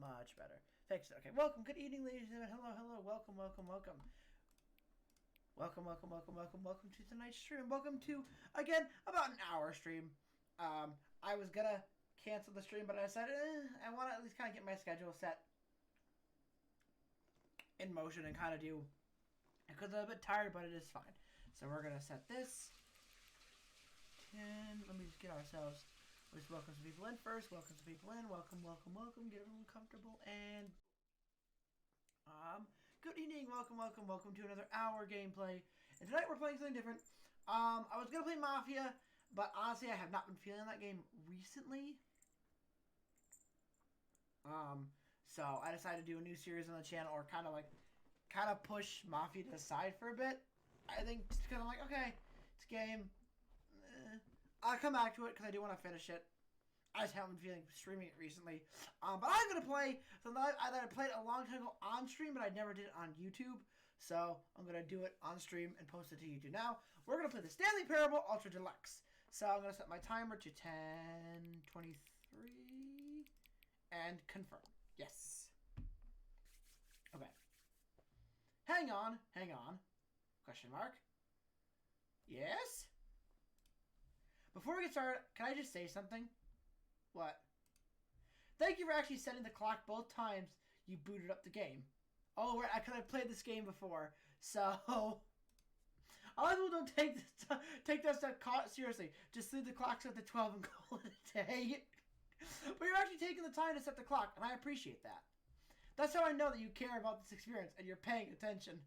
Much better. Fix it. Okay. Welcome. Good evening, ladies and gentlemen. Hello, hello. Welcome, welcome, welcome. Welcome, welcome, welcome, welcome, welcome to tonight's stream. Welcome to, again, about an hour stream. I was gonna cancel the stream, but I decided I want to at least kind of get my schedule set in motion and kind of do, because I'm a bit tired, but it is fine. So we're gonna set this. And let me just get ourselves. Let's welcome some people in first. Welcome some people in. Welcome, welcome, welcome. Get everyone comfortable and good evening. Welcome, welcome, welcome to another hour gameplay. And tonight we're playing something different. I was gonna play Mafia, but honestly I have not been feeling that game recently. So I decided to do a new series on the channel, or kind of push Mafia to the side for a bit. I think just kind of like, okay, it's a game. I'll come back to it because I do want to finish it. I just haven't been feeling streaming it recently. But I'm going to play something that I played a long time ago on stream, but I never did it on YouTube. So I'm going to do it on stream and post it to YouTube. Now, we're going to play the Stanley Parable Ultra Deluxe. So I'm going to set my timer to 10:23 and confirm. Yes. Okay. Hang on. Question mark. Yes? Before we get started, can I just say something? What? Thank you for actually setting the clock both times you booted up the game. Oh, right, because I've played this game before. So, a lot of people don't take that stuff seriously. Just leave the clock set to 12 and call it a day. But you're actually taking the time to set the clock, and I appreciate that. That's how I know that you care about this experience and you're paying attention.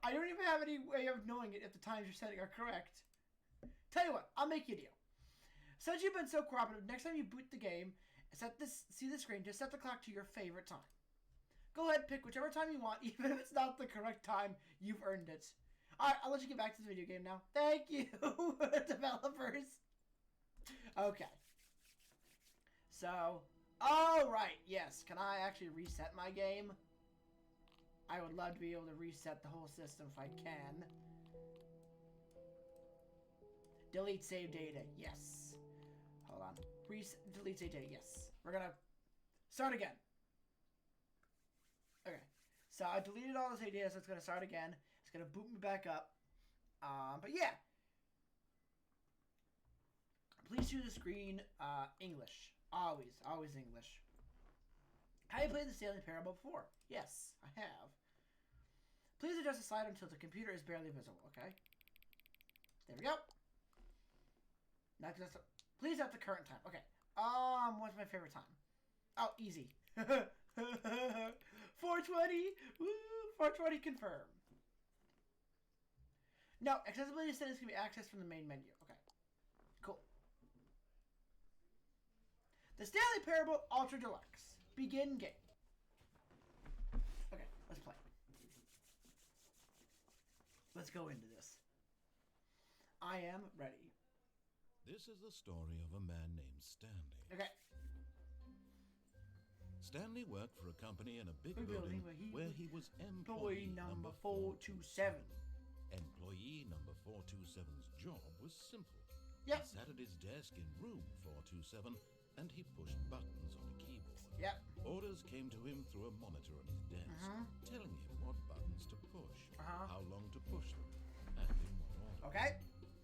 I don't even have any way of knowing it if the times you're setting are correct. Tell you what, I'll make you a deal. Since you've been so cooperative, next time you boot the game, see the screen, just set the clock to your favorite time. Go ahead, pick whichever time you want, even if it's not the correct time, you've earned it. Alright, I'll let you get back to the video game now. Thank you, developers. Okay. So, alright, yes, can I actually reset my game? I would love to be able to reset the whole system if I can. Delete save data, yes. Hold on. Delete save data, yes. We're gonna start again. Okay. So I deleted all the save data, so it's gonna start again. It's gonna boot me back up. But yeah. Please choose the screen, English. Always English. Have you played the Stanley Parable before? Yes, I have. Please adjust the slider until the computer is barely visible, okay? There we go. Now, please at the current time. Okay. What's my favorite time? Oh, easy. 420. Woo, 420 confirm. No, accessibility settings can be accessed from the main menu. Okay. Cool. The Stanley Parable Ultra Deluxe. Begin game. Okay, let's play. Let's go into this. I am ready. This is the story of a man named Stanley. Okay. Stanley worked for a company in a big building where he was employee number 427. Employee number 427's job was simple. Yep. He sat at his desk in room 427 and he pushed buttons on a keyboard. Yep. Orders came to him through a monitor on his desk, telling him what buttons to push, how long to push them, and in what order. Okay.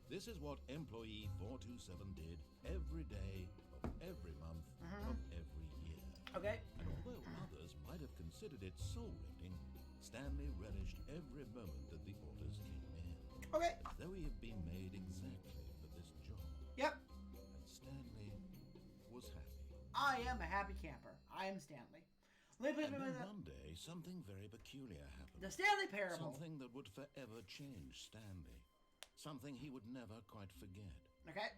This is what employee 427 did every day of every month of every year. Okay. And although others might have considered it soul-rending, Stanley relished every moment that the orders came in. Okay. Though he had been made exactly for this job. Yep. And Stanley was happy. I am a happy camper. I am Stanley. And then one day, something very peculiar happened. The Stanley Parable. Something that would forever change Stanley. Something he would never quite forget. Okay.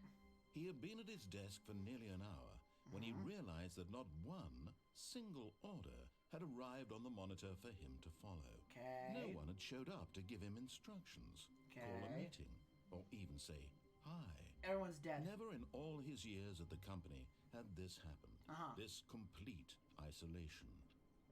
He had been at his desk for nearly an hour when he realized that not one single order had arrived on the monitor for him to follow. Okay. No one had showed up to give him instructions, call a meeting, or even say hi. Everyone's dead. Never in all his years at the company had this happened. This complete isolation.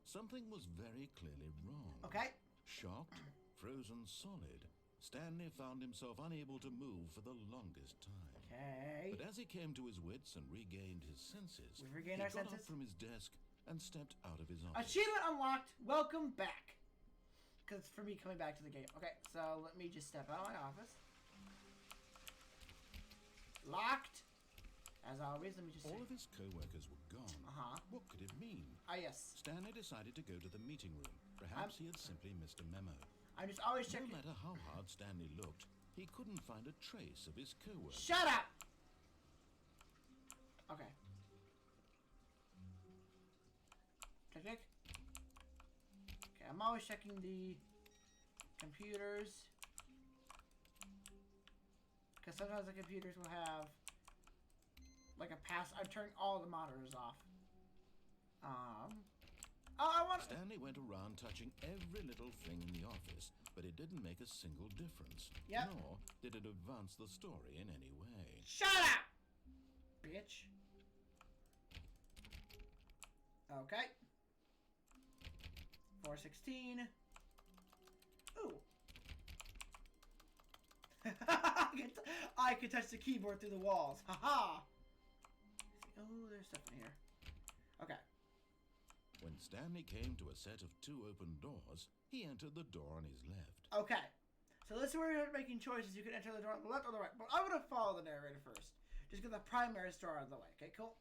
Something was very clearly wrong. Okay. Shocked, frozen solid, Stanley found himself unable to move for the longest time. Okay. But as he came to his wits and regained his senses, We regained he our got senses? up from his desk and stepped out of his office. Achievement unlocked. Welcome back. Because it's for me coming back to the game. Okay, so let me just step out of my office. Locked. As always, let me just All of his co-workers were gone. What could it mean? Yes. Stanley decided to go to the meeting room. Perhaps he had simply missed a memo. I'm just always checking. No matter how hard Stanley looked, he couldn't find a trace of his co-worker. Shut up! Okay. Check. Okay, I'm always checking the computers. Because sometimes the computers will have like a pass. I'm turning all the monitors off. Stanley went around touching every little thing in the office, but it didn't make a single difference. Yep. Nor did it advance the story in any way. Shut up! Bitch. Okay. 416. Ooh. I could touch the keyboard through the walls. Haha. Oh, there's stuff in here. Okay. When Stanley came to a set of 2 open doors, he entered the door on his left. Okay. So this is where you're making choices. You can enter the door on the left or the right. But I'm going to follow the narrator first. Just get the primary store out of the way. Okay, cool.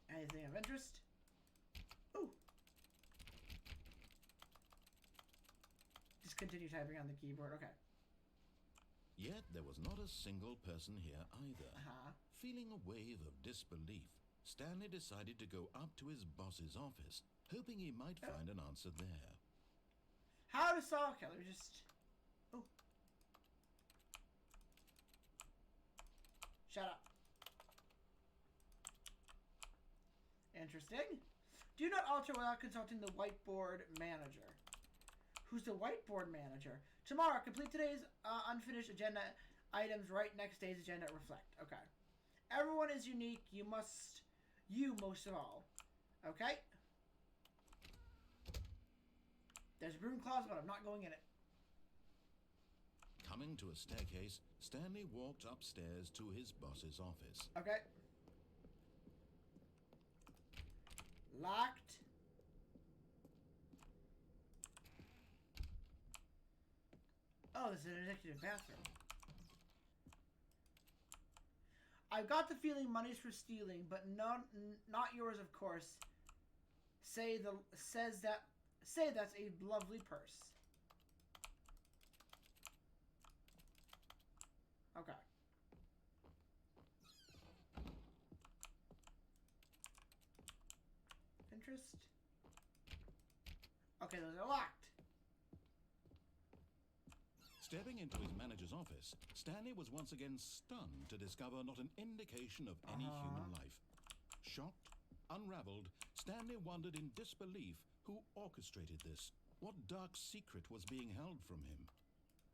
Anything of interest? Ooh. Just continue typing on the keyboard. Okay. Yet there was not a single person here either. Uh-huh. Feeling a wave of disbelief, Stanley decided to go up to his boss's office, hoping he might find an answer there. How to solve killer? Just... Oh. Shut up. Interesting. Do not alter without consulting the whiteboard manager. Who's the whiteboard manager? Tomorrow, complete today's unfinished agenda items. Write next day's agenda. Reflect. Okay. Everyone is unique. You most of all. Okay. There's a broom closet, but I'm not going in it. Coming to a staircase, Stanley walked upstairs to his boss's office. Okay. Locked. Oh, this is an executive bathroom. I've got the feeling money's for stealing, but not yours, of course. Say that's a lovely purse. Okay. Interest. Okay, those are locked. Stepping into his manager's office, Stanley was once again stunned to discover not an indication of any human life. Shocked, unraveled, Stanley wondered in disbelief who orchestrated this. What dark secret was being held from him?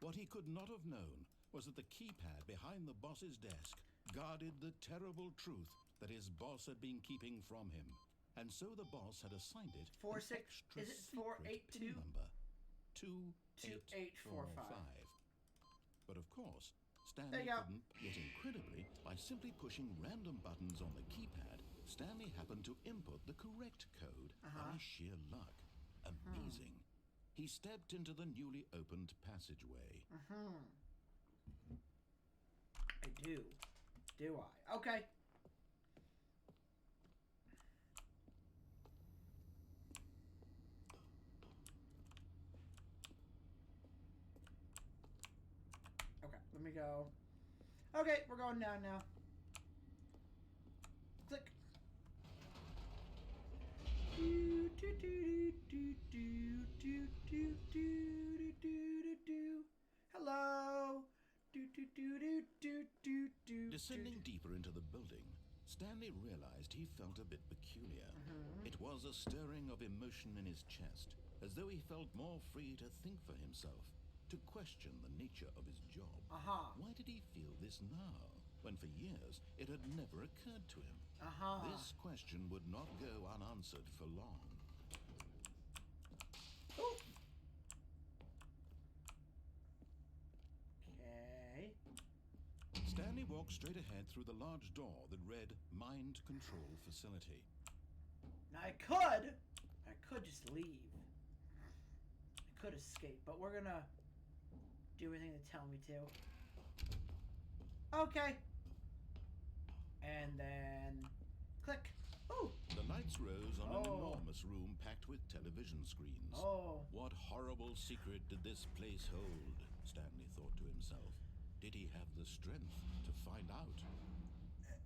What he could not have known was that the keypad behind the boss's desk guarded the terrible truth that his boss had been keeping from him. And so the boss had assigned it an extra is it secret 482? pin number. 28845. But of course, Stanley couldn't, yet incredibly, by simply pushing random buttons on the keypad, Stanley happened to input the correct code by sheer luck. Amazing. He stepped into the newly opened passageway. I do. Do I? Okay. Let me go. Okay, we're going down now. Click. Hello. Descending deeper into the building, Stanley realized he felt a bit peculiar. It was a stirring of emotion in his chest, as though he felt more free to think for himself, to question the nature of his job. Why did he feel this now, when for years it had never occurred to him? This question would not go unanswered for long. Ooh. Okay. Stanley walked walked straight ahead through the large door that read Mind Control Facility. Now I could just leave. I could escape, but we're gonna do everything they tell me to. Okay. And then click. Ooh. The lights rose on an enormous room packed with television screens. Oh. What horrible secret did this place hold? Stanley thought to himself. Did he have the strength to find out?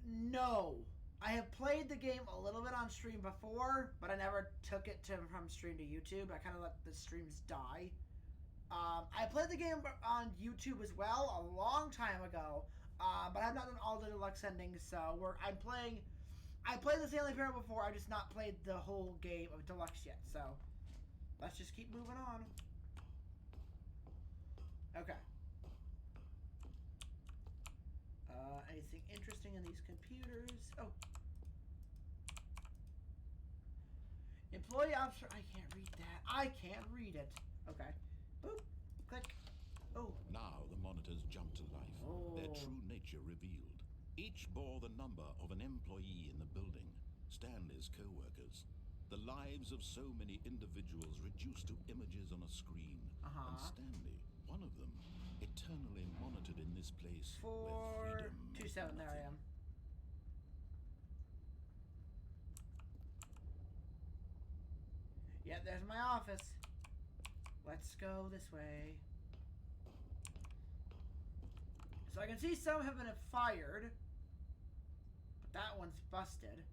No. I have played the game a little bit on stream before, but I never took it from stream to YouTube. I kind of let the streams die. I played the game on YouTube as well a long time ago, but I've not done all the deluxe endings, so I played the Stanley Parable before, I've just not played the whole game of deluxe yet, so let's just keep moving on. Okay. Anything interesting in these computers? Oh. Employee officer, I can't read that. I can't read it. Okay. Boop. Click. Oh. Now the monitors jumped to life, their true nature revealed. Each bore the number of an employee in the building, Stanley's co-workers. The lives of so many individuals reduced to images on a screen. And Stanley, one of them, eternally monitored in this place where freedom 427, there I am. Yeah, there's my office. Let's go this way. So I can see some have been fired, but that one's busted.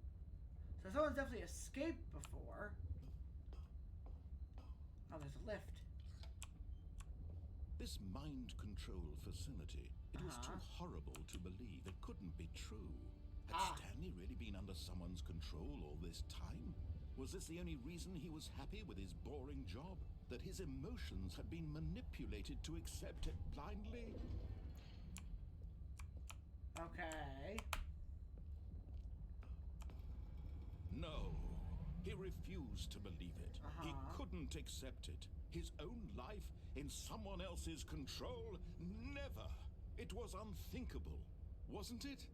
So someone's definitely escaped before. Oh, there's a lift. This mind control facility, it was too horrible to believe. It couldn't be true. Had Stanley really been under someone's control all this time? Was this the only reason he was happy with his boring job? That his emotions had been manipulated to accept it blindly? Okay. No. He refused to believe it. He couldn't accept it. His own life in someone else's control? Never. It was unthinkable. Wasn't it?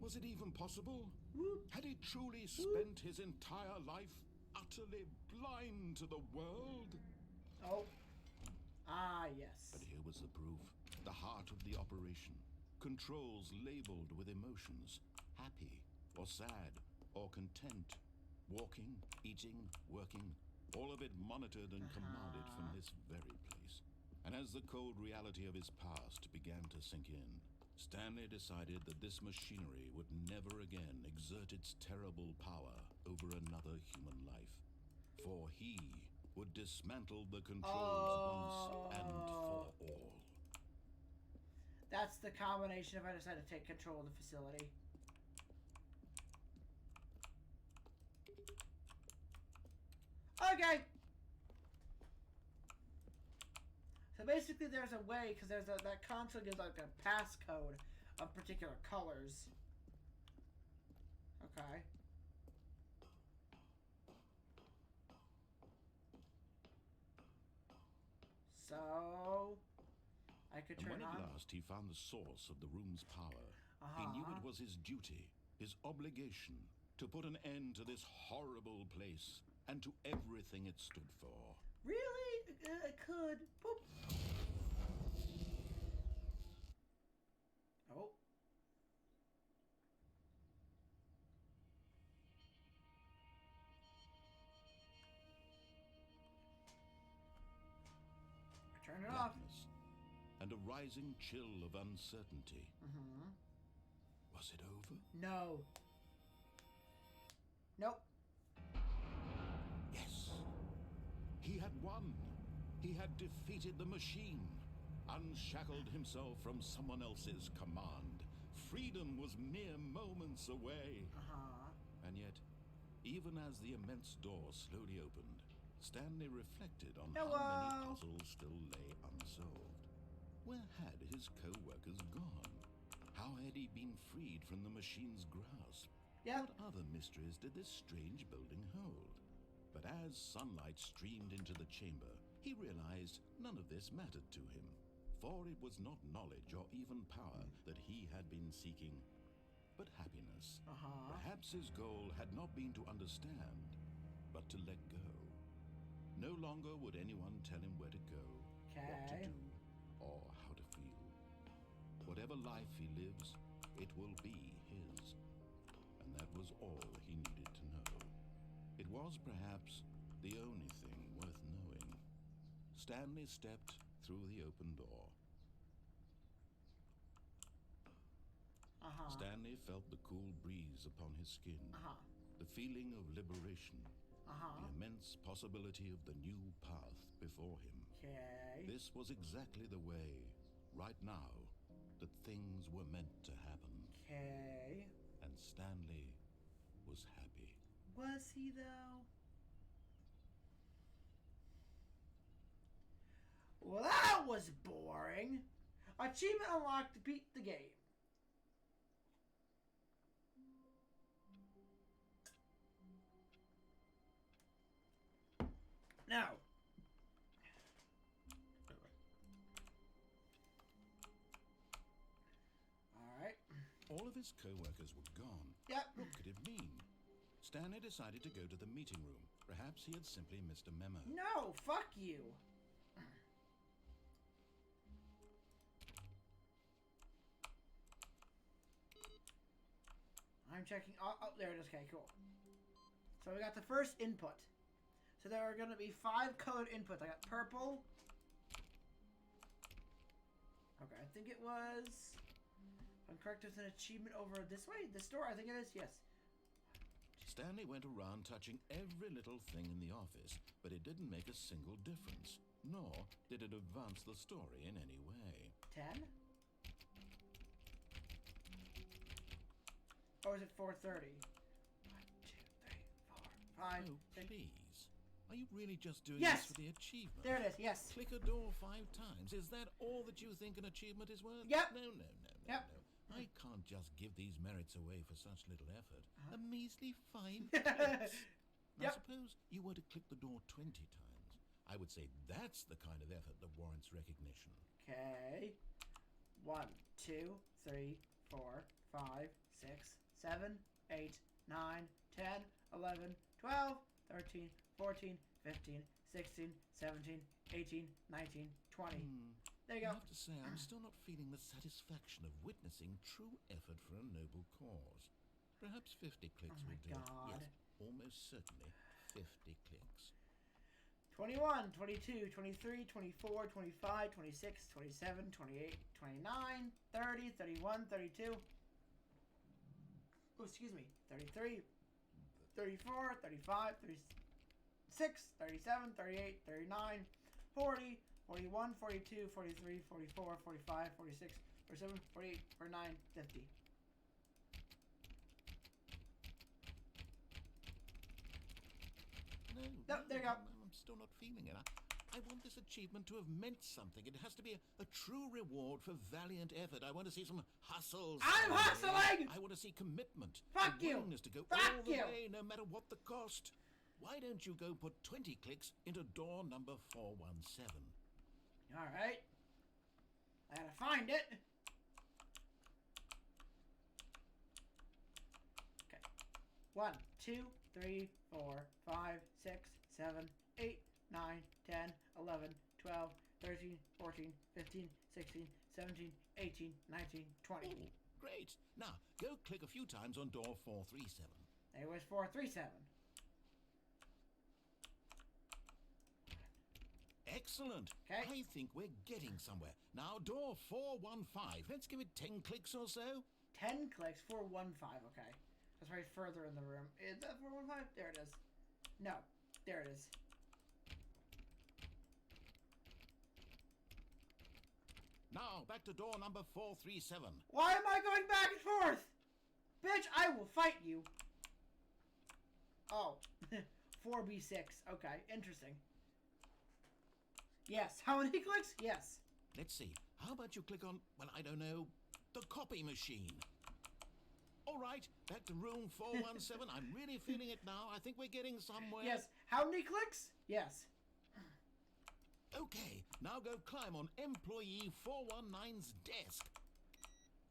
Was it even possible? Had he truly spent his entire life utterly blind to the world? Oh. Ah, yes. But here was the proof. The heart of the operation. Controls labeled with emotions. Happy, or sad, or content. Walking, eating, working. All of it monitored and commanded from this very place. And as the cold reality of his past began to sink in, Stanley decided that this machinery would never again exert its terrible power over another human life. For he would dismantle the controls once and for all. That's the combination if I decide to take control of the facility. Okay. So basically there's a way, because there's that console gives like a passcode of particular colors. Okay. So I could turn on. And when on. at last he found the source of the room's power, he knew it was his duty, his obligation, to put an end to this horrible place and to everything it stood for. Really? I could. Boop. Oh. Turn it off. And a rising chill of uncertainty. Was it over? No. Nope. Yes. He had won. He had defeated the machine, unshackled himself from someone else's command. Freedom was mere moments away. And yet, even as the immense door slowly opened, Stanley reflected on how many puzzles still lay unsolved. Where had his co-workers gone? How had he been freed from the machine's grasp? What other mysteries did this strange building hold? But as sunlight streamed into the chamber, he realized none of this mattered to him. For it was not knowledge or even power that he had been seeking, but happiness. Perhaps his goal had not been to understand, but to let go. No longer would anyone tell him where to go, what to do, or how to feel. Whatever life he lives, it will be his. And that was all he needed to know. It was perhaps the only thing worth knowing. Stanley stepped through the open door. Stanley felt the cool breeze upon his skin, the feeling of liberation, the immense possibility of the new path before him. This was exactly the way, right now, that things were meant to happen. And Stanley was happy. Was he, though? Well, that was boring. Achievement unlocked to beat the game. Now. Alright. All of his co-workers were gone. Yep. What could it mean? Stanley decided to go to the meeting room. Perhaps he had simply missed a memo. No, fuck you. I'm checking. Oh, there it is. Okay, cool. So we got the first input. So there are going to be 5 colored inputs. I got purple. Okay, I think it was... If I'm correct, there's an achievement over this way? This door? I think it is, yes. Stanley went around touching every little thing in the office, but it didn't make a single difference. Nor did it advance the story in any way. 10? Or is it 4:30? 1, 2, 3, 4, 5. Oh, please. Are you really just doing Yes! this for the achievement? There it is, yes. Click a door 5 times. Is that all that you think an achievement is worth? Yep. No. Yep. I can't just give these merits away for such little effort. A measly 5 Yep. clicks. Now suppose you were to click the door 20 times. I would say that's the kind of effort that warrants recognition. Okay. 1, 2, 3, 4, 5, 6, 7, 8, 9, 10, 11, 12, 13, 14, 15, 16, 17, 18, 19, 20. There you go. I have to say, I'm still not feeling the satisfaction of witnessing true effort for a noble cause. Perhaps 50 clicks will do. God. Yes, almost certainly 50 clicks. 21, 22, 23, 24, 25, 26, 27, 28, 29, 30, 31, 32. Oh, excuse me. 33, 34, 35, 36, 37, 38, 39, 40, 41, 42, 43, 44, 45, 46, 47, 48, 49, 50. No, there you go. I'm still not feeling it. I want this achievement to have meant something. It has to be a true reward for valiant effort. I want to see some hustles. I'm hustling! I want to see commitment. Fuck a you! willingness to go Fuck all the you! way, no matter what the cost. Why don't you go put 20 clicks into door number 417? Alright. I gotta find it. Okay. 1, 2, 3, 4, 5, 6, 7, 8, 9, 10, 11, 12, 13, 14, 15, 16, 17, 18, 19, 20. Oh, great. Now, go click a few times on door 437. There was 437. Excellent. Okay. I think we're getting somewhere. Now, door 415. Let's give it 10 clicks or so. 10 clicks, 415, okay. That's right further in the room. Is that 415? There it is. No, there it is. Now, back to door number 437. Why am I going back and forth? Bitch, I will fight you. Oh, 4B6. Okay, interesting. Yes. How many clicks? Yes. Let's see. How about you click on, well, I don't know, the copy machine? All right, back to room 417. I'm really feeling it now. I think we're getting somewhere. Yes. How many clicks? Yes. Okay, now go climb on employee 419's desk.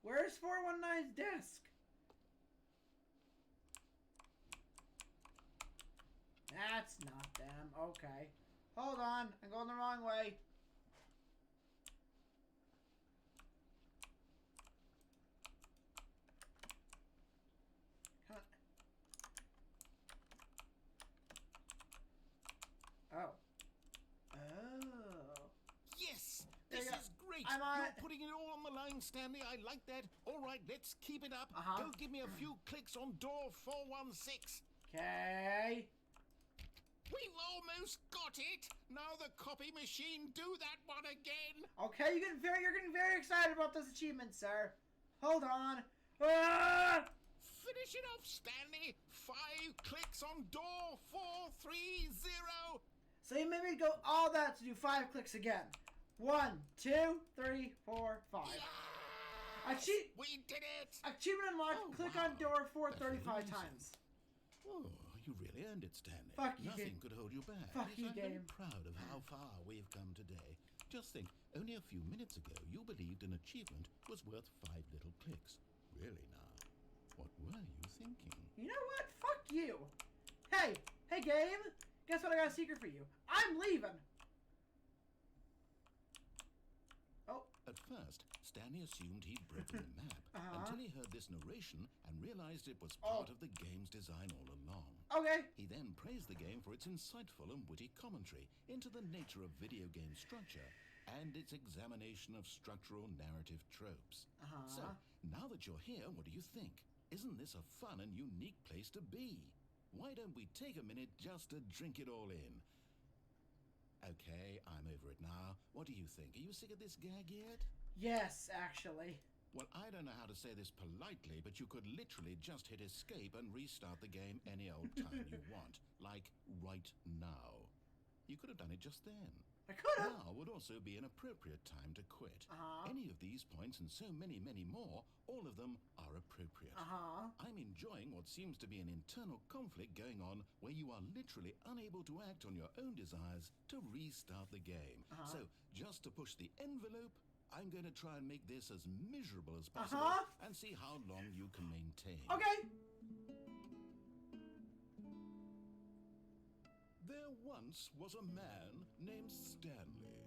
Where's 419's desk? That's not them. Okay. Hold on. I'm going the wrong way. Come on. Oh. Oh. Yes! There This you go. is great! I'm on You're it. putting it all on the line, Stanley. I like that. All right, let's keep it up. Uh-huh. Go give me a few clicks on door 416. Okay. We've almost got it! Now the copy machine, do that one again! Okay, you're getting very excited about this achievement, sir. Hold on. Ah! Finish it off, Stanley! 5 clicks on door 430! So you made me go all that to do 5 clicks again. 1, 2, 3, 4, 5. Yes! We did it! Achievement unlocked. Oh, Click wow. on door 435 That's really times. Oh, you really earned it, Stanley. Fuck you, Nothing game. could hold you back. Fuck Yes, you, I'm very game. proud of how far we've come today. Just think, only a few minutes ago you believed an achievement was worth 5 little clicks. Really now, what were you thinking? You know what? Fuck you. Hey game. Guess what? I got a secret for you. I'm leaving. Oh. At first, Stanley assumed he'd broken the map until he heard this narration and realized it was part of the game's design all along. Okay. He then praised the game for its insightful and witty commentary into the nature of video game structure and its examination of structural narrative tropes. So, now that you're here, what do you think? Isn't this a fun and unique place to be? Why don't we take a minute just to drink it all in? Okay, I'm over it now. What do you think? Are you sick of this gag yet? Yes, actually. Well, I don't know how to say this politely, but you could literally just hit escape and restart the game any old time you want. Like, right now. You could have done it just then. I could have. Now would also be an appropriate time to quit. Uh-huh. Any of these points and so many, many more, all of them are appropriate. I'm enjoying what seems to be an internal conflict going on where you are literally unable to act on your own desires to restart the game. So, just to push the envelope, I'm going to try and make this as miserable as possible and see how long you can maintain. Okay. There once was a man named Stanley,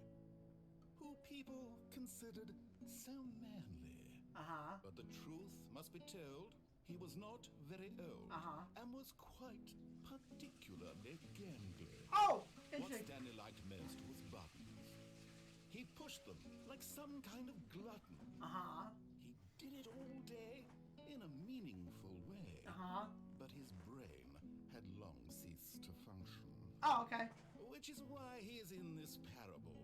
who people considered so manly. But the truth must be told, he was not very old and was quite particularly gangly. Oh, What interesting. Stanley liked most was buttons. He pushed them like some kind of glutton. He did it all day in a meaningful way. But his brain had long ceased to function. Oh, okay. Which is why he is in this parable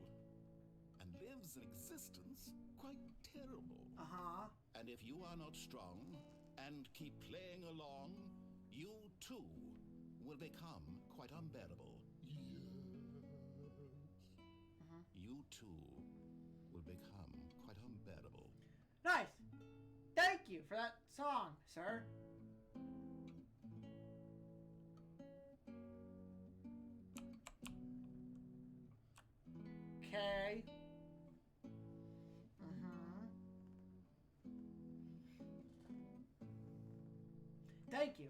and lives an existence quite terrible. And if you are not strong and keep playing along, you too will become quite unbearable. You too will become quite unbearable. Nice. Thank you for that song, sir. Okay. Thank you.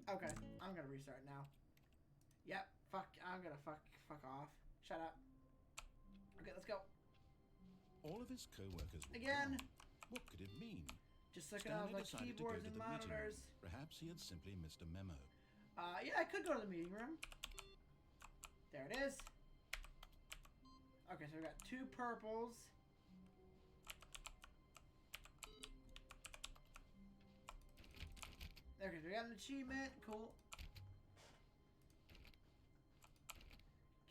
Okay, I'm gonna restart now. Yep, fuck, I'm gonna fuck off. Shut up. Okay, let's go. All of his co-workers were Again. gone. What could it mean? Just looking at Stanley like decided to go keyboards to and the meeting monitors. room. Perhaps he had simply missed a memo. Yeah, I could go to the meeting room. There it is. Okay, so we got 2 purples. Okay, so we got an achievement. Cool.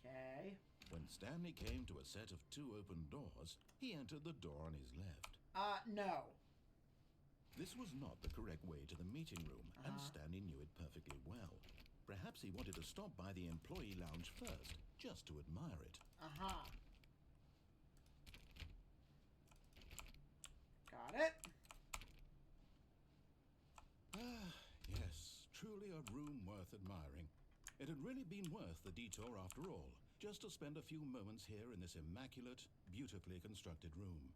Okay. When Stanley came to a set of 2 open doors, he entered the door on his left. No. This was not the correct way to the meeting room, and Stanley knew it perfectly well. Perhaps he wanted to stop by the employee lounge first, just to admire it. Got it. Yes, truly a room worth admiring. It had really been worth the detour after all, just to spend a few moments here in this immaculate, beautifully constructed room.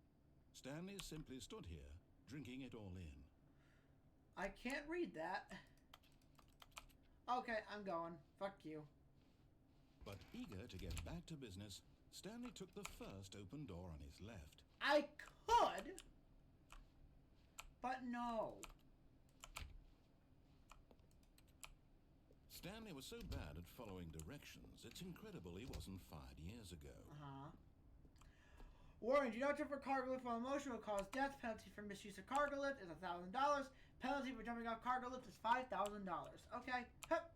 Stanley simply stood here, drinking it all in. I can't read that. Okay, I'm going. Fuck you. But eager to get back to business, Stanley took the first open door on his left. I could, but no. Stanley was so bad at following directions, it's incredible he wasn't fired years ago. Warning, do not jump for cargo lift while emotion will cause death. Penalty for misuse of cargo lift is $1,000. Penalty for jumping off cargo lift is $5,000. Okay. Hup.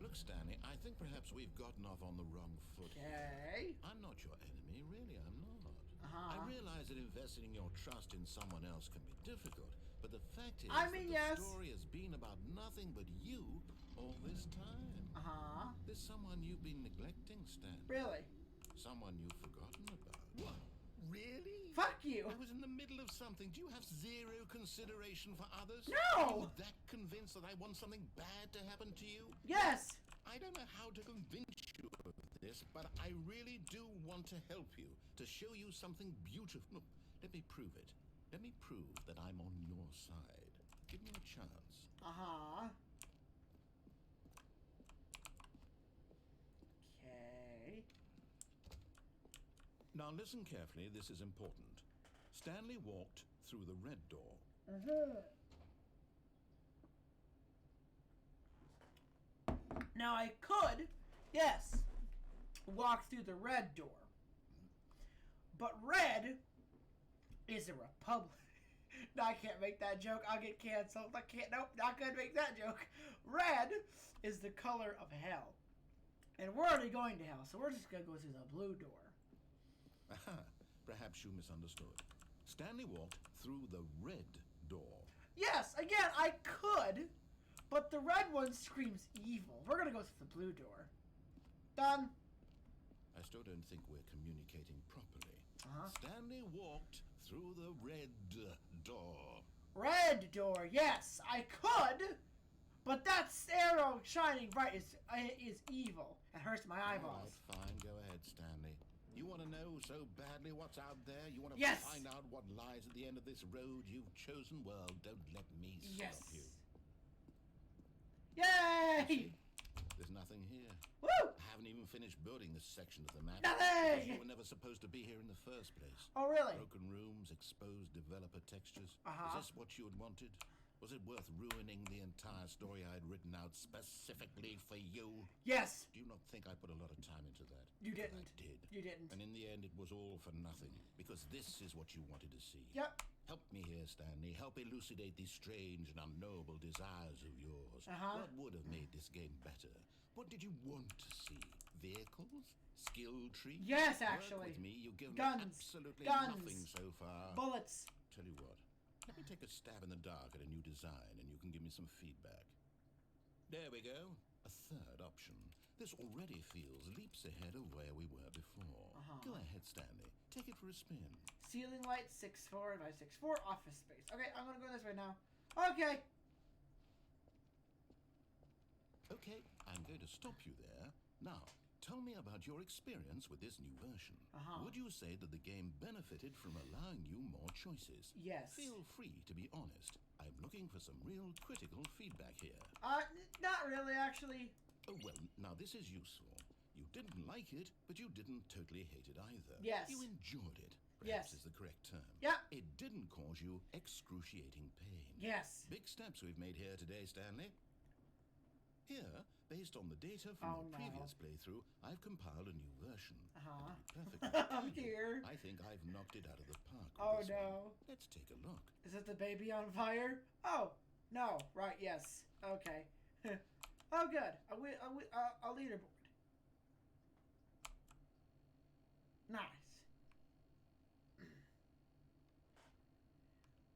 Look, Stanley, I think perhaps we've gotten off on the wrong foot. Okay. I'm not your enemy, really, I'm not. I realize that investing your trust in someone else can be difficult, but the fact is that the story has been about nothing but you all this time. There's someone you've been neglecting, Stanley. Really? Someone you've forgotten about. What? Really? Fuck you! I was in the middle of something. Do you have zero consideration for others? No! Are you that convinced that I want something bad to happen to you? Yes! I don't know how to convince you of this, but I really do want to help you, to show you something beautiful. Look, let me prove it. Let me prove that I'm on your side. Give me a chance. Okay. Now listen carefully, this is important. Stanley walked through the red door. Now I could, yes, walk through the red door. But red is a republic. No, I can't make that joke. I'll get canceled. I can't. Nope, not gonna make that joke. Red is the color of hell. And we're already going to hell, so we're just gonna go through the blue door. Aha, perhaps you misunderstood. Stanley walked through the red door. Yes, again, I could, but the red one screams evil. We're gonna go through the blue door. Done. I still don't think we're communicating properly. Stanley walked through the red door. Red door, yes, I could, but that arrow shining bright is evil. It hurts my eyeballs. All right, fine, go ahead, Stanley. You want to know so badly what's out there? You want to find out what lies at the end of this road you've chosen? Well, don't let me stop you. Yay! There's nothing here. Woo! I haven't even finished building this section of the map. Nothing! You were never supposed to be here in the first place. Oh, really? Broken rooms, exposed developer textures. Is this what you had wanted? Was it worth ruining the entire story I had written out specifically for you? Yes. Do you not think I put a lot of time into that? You didn't. I did. You didn't. And in the end, it was all for nothing, because this is what you wanted to see. Yep. Help me here, Stanley. Help elucidate these strange and unknowable desires of yours. What would have made this game better? What did you want to see? Vehicles? Skill trees? Yes, actually. Work with me. You've given Guns. me absolutely Guns. nothing so far. Bullets. Tell you what. Let me take a stab in the dark at a new design, and you can give me some feedback. There we go. A third option. This already feels leaps ahead of where we were before. Go ahead, Stanley. Take it for a spin. Ceiling light 6'4" by 6'4" office space. Okay, I'm gonna go this way now. Okay. Okay, I'm going to stop you there. Now, tell me about your experience with this new version. Would you say that the game benefited from allowing you more choices? Yes. Feel free to be honest. I'm looking for some real critical feedback here. Not really, actually. Oh, well, now this is useful. You didn't like it, but you didn't totally hate it either. Yes. You enjoyed it. Perhaps is the correct term. Yeah. It didn't cause you excruciating pain. Yes. Big steps we've made here today, Stanley. Here, based on the data from the previous playthrough, I've compiled a new version. Perfect. Oh dear. I think I've knocked it out of the park. Oh no. Let's take a look. Is it the baby on fire? Oh no. Right. Yes. Okay. Oh good. A leaderboard. Nice.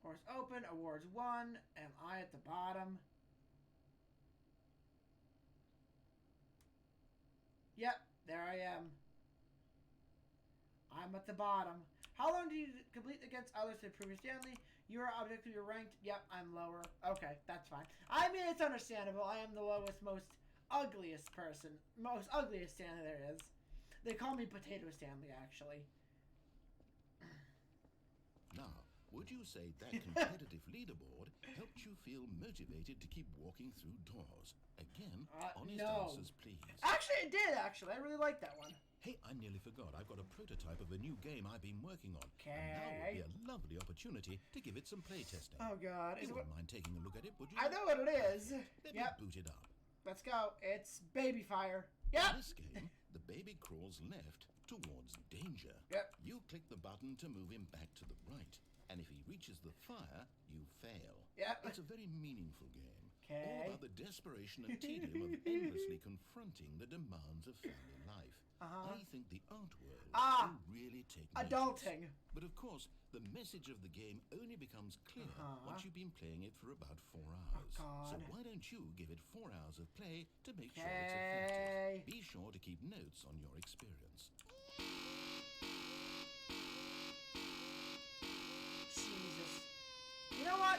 Doors open. Awards won. Am I at the bottom? Yep, there I am. I'm at the bottom. How long do you complete against others to improve your Stanley? You are objectively ranked. Yep, I'm lower. Okay, that's fine. I mean, it's understandable. I am the lowest, most ugliest person, most ugliest Stanley there is. They call me Potato Stanley, actually. Now, would you say that competitive leaderboard helped you feel motivated to keep walking through doors? Again, honest no. answers, please. Actually, it did, actually. I really like that one. Hey, I nearly forgot. I've got a prototype of a new game I've been working on. Okay. And now would be a lovely opportunity to give it some playtesting. Oh, God. You wouldn't mind taking a look at it, would you? I know what it is. Let me boot it up. Let's go. It's Baby Fire. Yep. In this game, the baby crawls left towards danger. Yep. You click the button to move him back to the right. And if he reaches the fire, you fail. Yep. It's a very meaningful game. Okay. All about the desperation and tedium of endlessly confronting the demands of family life. I think the art world will really take notice. Adulting. But of course, the message of the game only becomes clear once you've been playing it for about 4 hours. So why don't you give it 4 hours of play to make sure it's effective? Be sure to keep notes on your experience. Jesus. You know what?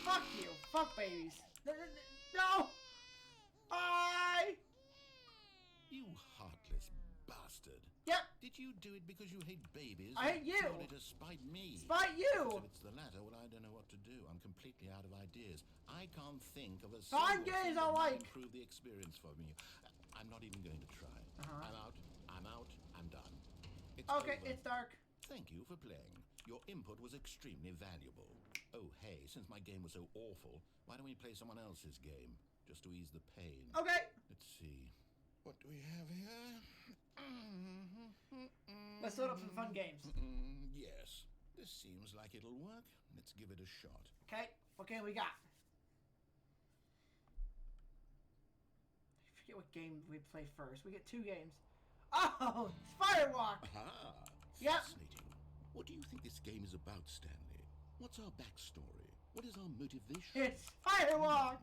Fuck you. Fuck babies. No! You heartless bastard. Yep. Did you do it because you hate babies? I hate you. Purely to spite me? Spite you! If it's the latter, well, I don't know what to do. I'm completely out of ideas. I can't think of a Find single games thing I that might like. improve the experience for me. I'm not even going to try. I'm out. I'm done. It's Okay, over. it's dark. Thank you for playing. Your input was extremely valuable. Oh, hey, since my game was so awful, why don't we play someone else's game? Just to ease the pain. Okay. Let's see. What do we have here? Let's load up some fun games. Yes. This seems like it'll work. Let's give it a shot. Okay. What game we got? I forget what game we play first. We get 2 games. Oh! It's Firewalk! Aha! Yep. Fascinating. What do you think this game is about, Stanley? What's our backstory? What is our motivation? It's Firewalk!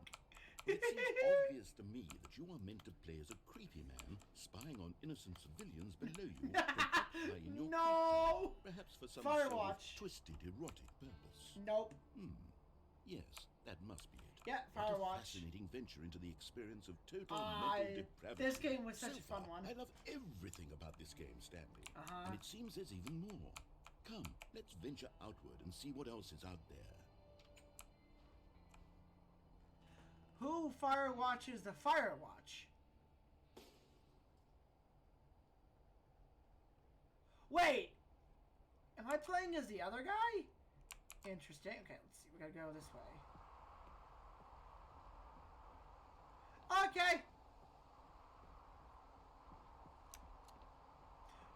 It seems obvious to me that you are meant to play as a creepy man spying on innocent civilians below you from up high in your No! perhaps for some Firewatch. sort of twisted erotic purpose. Nope. Yes, that must be it. Yeah, What a Firewatch. fascinating venture into the experience of total mental depravity. This game was such So a fun far, one. I love everything about this game, Stanley. And it seems there's even more. Come, let's venture outward and see what else is out there. Who Firewatches the Firewatch? Wait! Am I playing as the other guy? Interesting. Okay, let's see. We gotta go this way. Okay!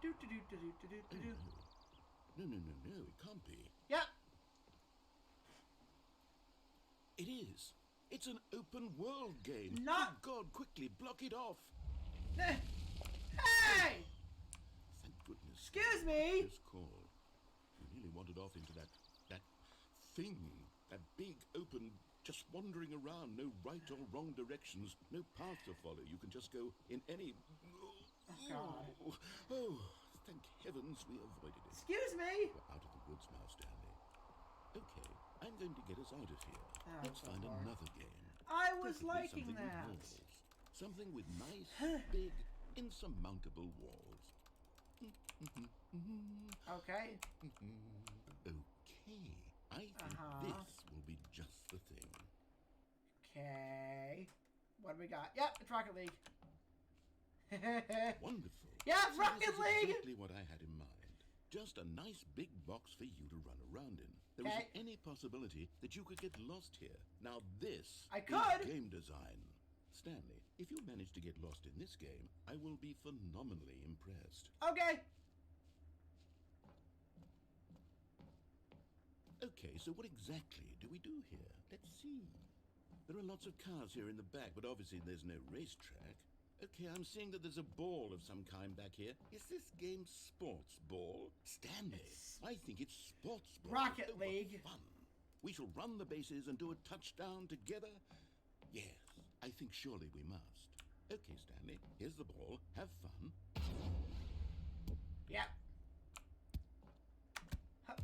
Do. No, it can't be. Yep. It is. It's an open world game. Not- Oh God, quickly, block it off. Hey! Thank goodness. Excuse me! This call. You nearly wandered off into that thing. That big, open, just wandering around. No right or wrong directions. No path to follow. You can just go in any... God. Oh, thank heavens we avoided it. Excuse me! We're out of the woods now, Stanley. Okay, I'm going to get us out of here. Oh, Let's so find far. another game. I was Preferably liking something that. With walls. Something with nice, big, insurmountable walls. Okay. Okay, I think this will be just the thing. Okay. What do we got? Yep, it's Rocket League. Wonderful. Yeah, See, Rocket this is League! exactly what I had in mind. Just a nice big box for you to run around in. There Okay. isn't any possibility that you could get lost here. Now this I is could. game design. Stanley, if you manage to get lost in this game, I will be phenomenally impressed. Okay. Okay, so what exactly do we do here? Let's see. There are lots of cars here in the back, but obviously there's no racetrack. Okay, I'm seeing that there's a ball of some kind back here. Is this game sports ball? Stanley, I think it's sports ball. Rocket what League. fun. We shall run the bases and do a touchdown together. Yes, I think surely we must. Okay, Stanley, here's the ball. Have fun. Yep. Hup.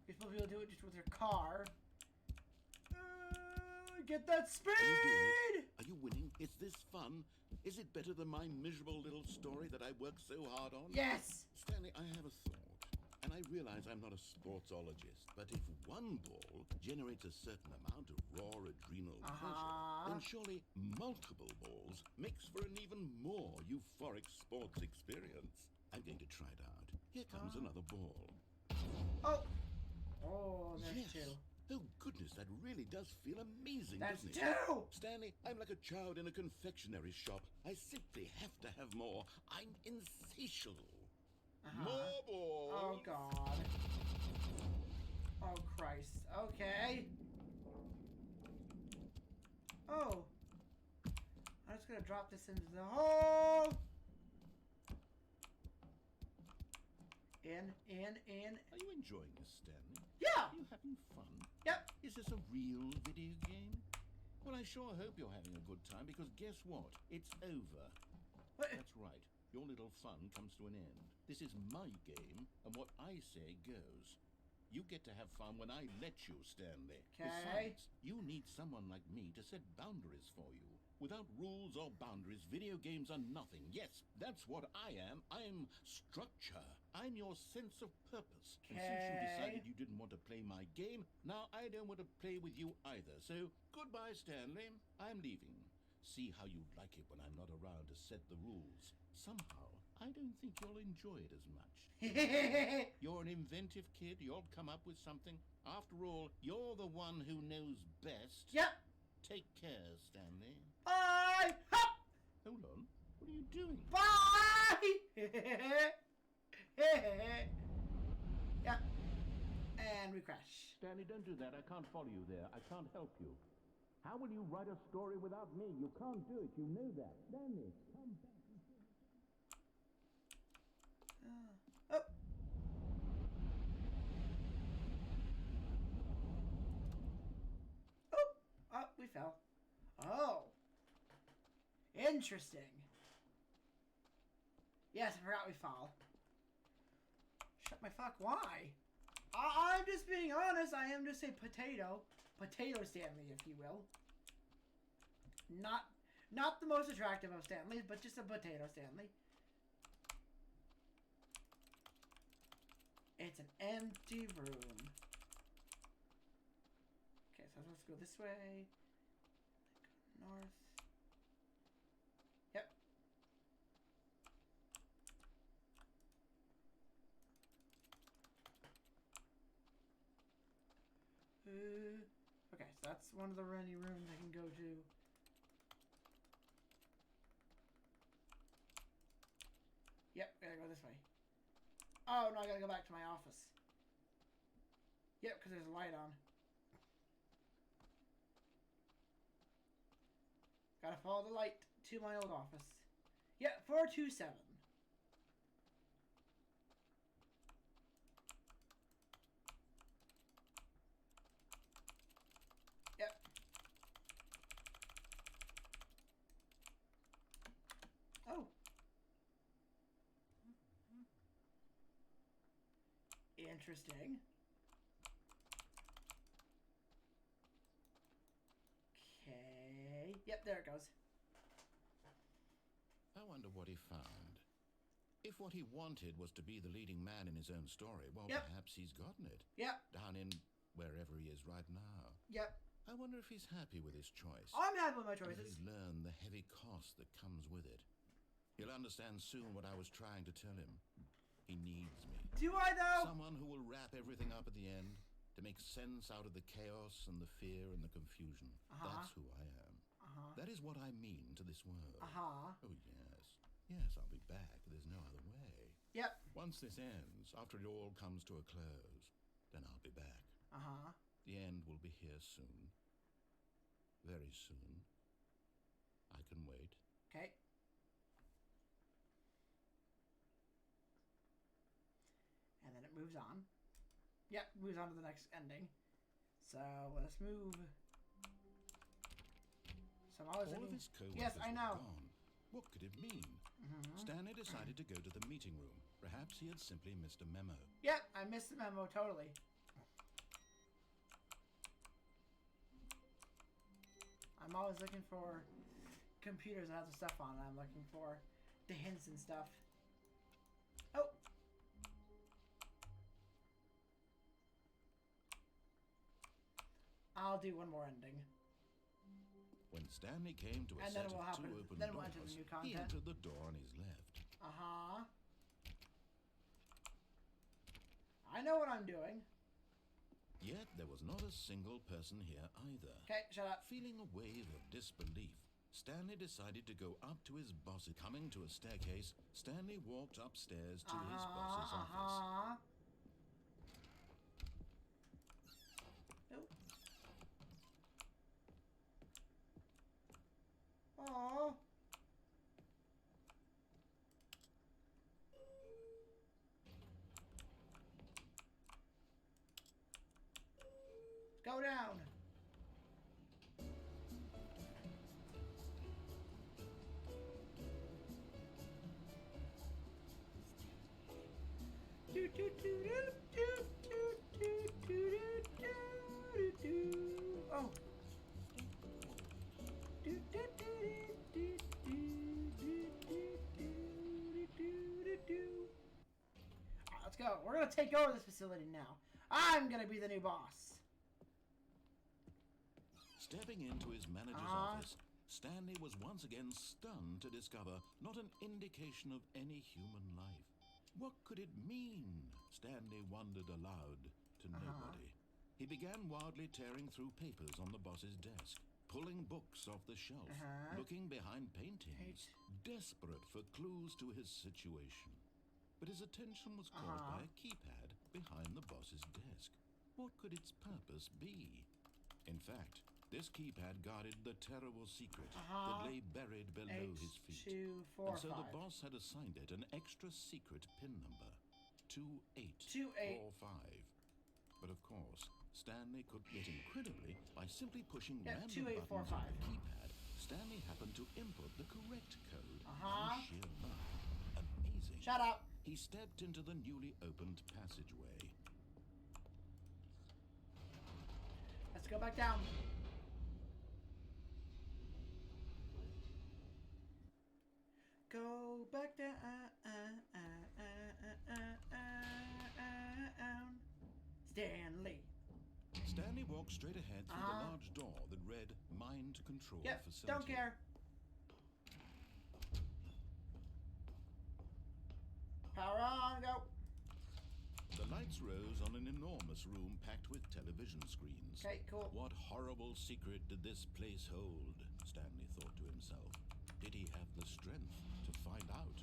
You're supposed to be able to do it just with your car. Get that speed! Are you doing it? Are you winning? Is this fun? Is it better than my miserable little story that I worked so hard on? Yes! Stanley, I have a thought. And I realize I'm not a sportsologist, but if one ball generates a certain amount of raw adrenal pleasure, then surely multiple balls makes for an even more euphoric sports experience. I'm going to try it out. Here comes another ball. Oh! Oh, there's two. Oh, goodness, that really does feel amazing, That's doesn't it? two! Stanley, I'm like a child in a confectionery shop. I simply have to have more. I'm insatiable. More balls! Oh, God. Oh, Christ. Okay. Oh. I'm just gonna drop this into the hole! In. Are you enjoying this, Stanley? Yeah! Are you having fun? Yep. Is this a real video game? Well, I sure hope you're having a good time, because guess what? It's over. What? That's right. Your little fun comes to an end. This is my game, and what I say goes. You get to have fun when I let you, Stanley. Okay. Besides, you need someone like me to set boundaries for you. Without rules or boundaries, video games are nothing. Yes, that's what I am. I'm structure. I'm your sense of purpose. And since you decided you didn't want to play my game, now I don't want to play with you either. So, goodbye, Stanley. I'm leaving. See how you'd like it when I'm not around to set the rules. Somehow, I don't think you'll enjoy it as much. You're an inventive kid. You'll come up with something. After all, you're the one who knows best. Yep. Take care, Stanley. Bye! Hop! Hold on. What are you doing? Bye! Yep. And we crash. Stanley, don't do that. I can't follow you there. I can't help you. How will you write a story without me? You can't do it. You know that. Stanley, come back. Oh. Oh, we fell. Oh. Interesting. Yes, I forgot we fall. Shut my fuck, why? I'm just being honest, I am just a potato. Potato Stanley, if you will. Not the most attractive of Stanleys, but just a potato Stanley. It's an empty room. Okay, so let's go this way. North. Yep. Okay, so that's one of the many rooms I can go to. Yep, gotta go this way. Oh, no, I gotta go back to my office. Yep, because there's a light on. Gotta follow the light to my old office. Yep, 427. Yep. Oh. Interesting. Okay. Yep, there it goes. I wonder what he found. If what he wanted was to be the leading man in his own story, well, perhaps he's gotten it. Yep. Down in wherever he is right now. Yep. I wonder if he's happy with his choice. I'm happy with my If choices. he's learned the heavy cost that comes with it. He'll understand soon what I was trying to tell him. He needs me. Do I, though? Someone who will wrap everything up at the end to make sense out of the chaos and the fear and the confusion. That's who I am. That is what I mean to this world. Oh, yes. Yes, I'll be back. There's no other way. Yep. Once this ends, after it all comes to a close, then I'll be back. The end will be here soon. Very soon. I can wait. Okay. And then it moves on. Yep, moves on to the next ending. So let's move. Some All of his co-workers yes, I know. were gone. What could it mean? Stanley decided to go to the meeting room. Perhaps he had simply missed a memo. Yep, I missed the memo totally. I'm always looking for computers that have the stuff on it. I'm looking for the hints and stuff. Oh! I'll do one more ending. When Stanley came to a And set then of we'll two happen- open then we'll doors, enter the new he content. entered the door on his left. Uh-huh. I know what I'm doing. Yet there was not a single person here either. Okay, shut up. Feeling a wave of disbelief, Stanley decided to go up to his boss. Coming to a staircase, Stanley walked upstairs to his boss's office. Nope. Oh. Go down. Do do do do do do do do do do. Oh. Do do do do do do do do do. Alright, let's go. We're gonna take over this facility now. I'm gonna be the new boss. Stepping into his manager's office, Stanley was once again stunned to discover not an indication of any human life. What could it mean? Stanley wondered aloud to nobody. He began wildly tearing through papers on the boss's desk, pulling books off the shelf, looking behind paintings, desperate for clues to his situation. But his attention was caught by a keypad behind the boss's desk. What could its purpose be? In fact, this keypad guarded the terrible secret that lay buried below his feet. 8, 2, 4, and so 5. the boss had assigned it an extra secret pin number, 2845. But of course, Stanley could get incredibly by simply pushing random buttons on the keypad. Stanley happened to input the correct code by sheer luck. Amazing. Shut up. He stepped into the newly opened passageway. Let's go back down. Go back down. Stanley. Stanley walked straight ahead through the large door that read Mind Control Facility. Don't care. Power on, go. The lights rose on an enormous room packed with television screens. Okay, cool. What horrible secret did this place hold? Stanley thought to himself. Did he have the strength to find out?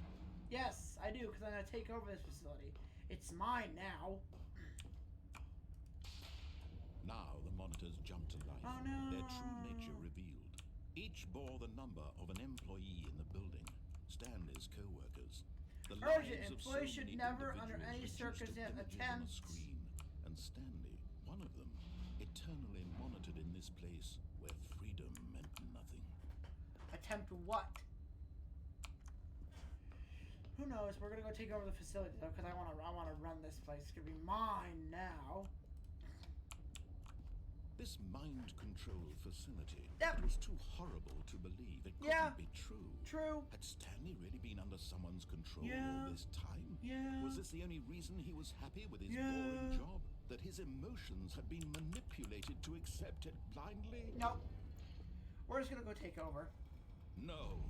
Yes, I do, because I'm going to take over this facility. It's mine now. Now the monitors jumped to life. Oh, no. Their true nature revealed. Each bore the number of an employee in the building. Stanley's co-workers. The Urgent, lives of employees so should many never, under individuals any reduced to circumstance, images attempt. on a screen. And Stanley, one of them, eternally monitored in this place where freedom meant nothing. Attempt what? Who knows? We're gonna go take over the facility though, because I wanna run this place. It's gonna be mine now. This mind control facility Yep. was too horrible to believe. It couldn't be true. True. Had Stanley really been under someone's control Yeah. all this time? Yeah. Was this the only reason he was happy with his Yeah. boring job? That his emotions had been manipulated to accept it blindly? Nope. We're just gonna go take over. No.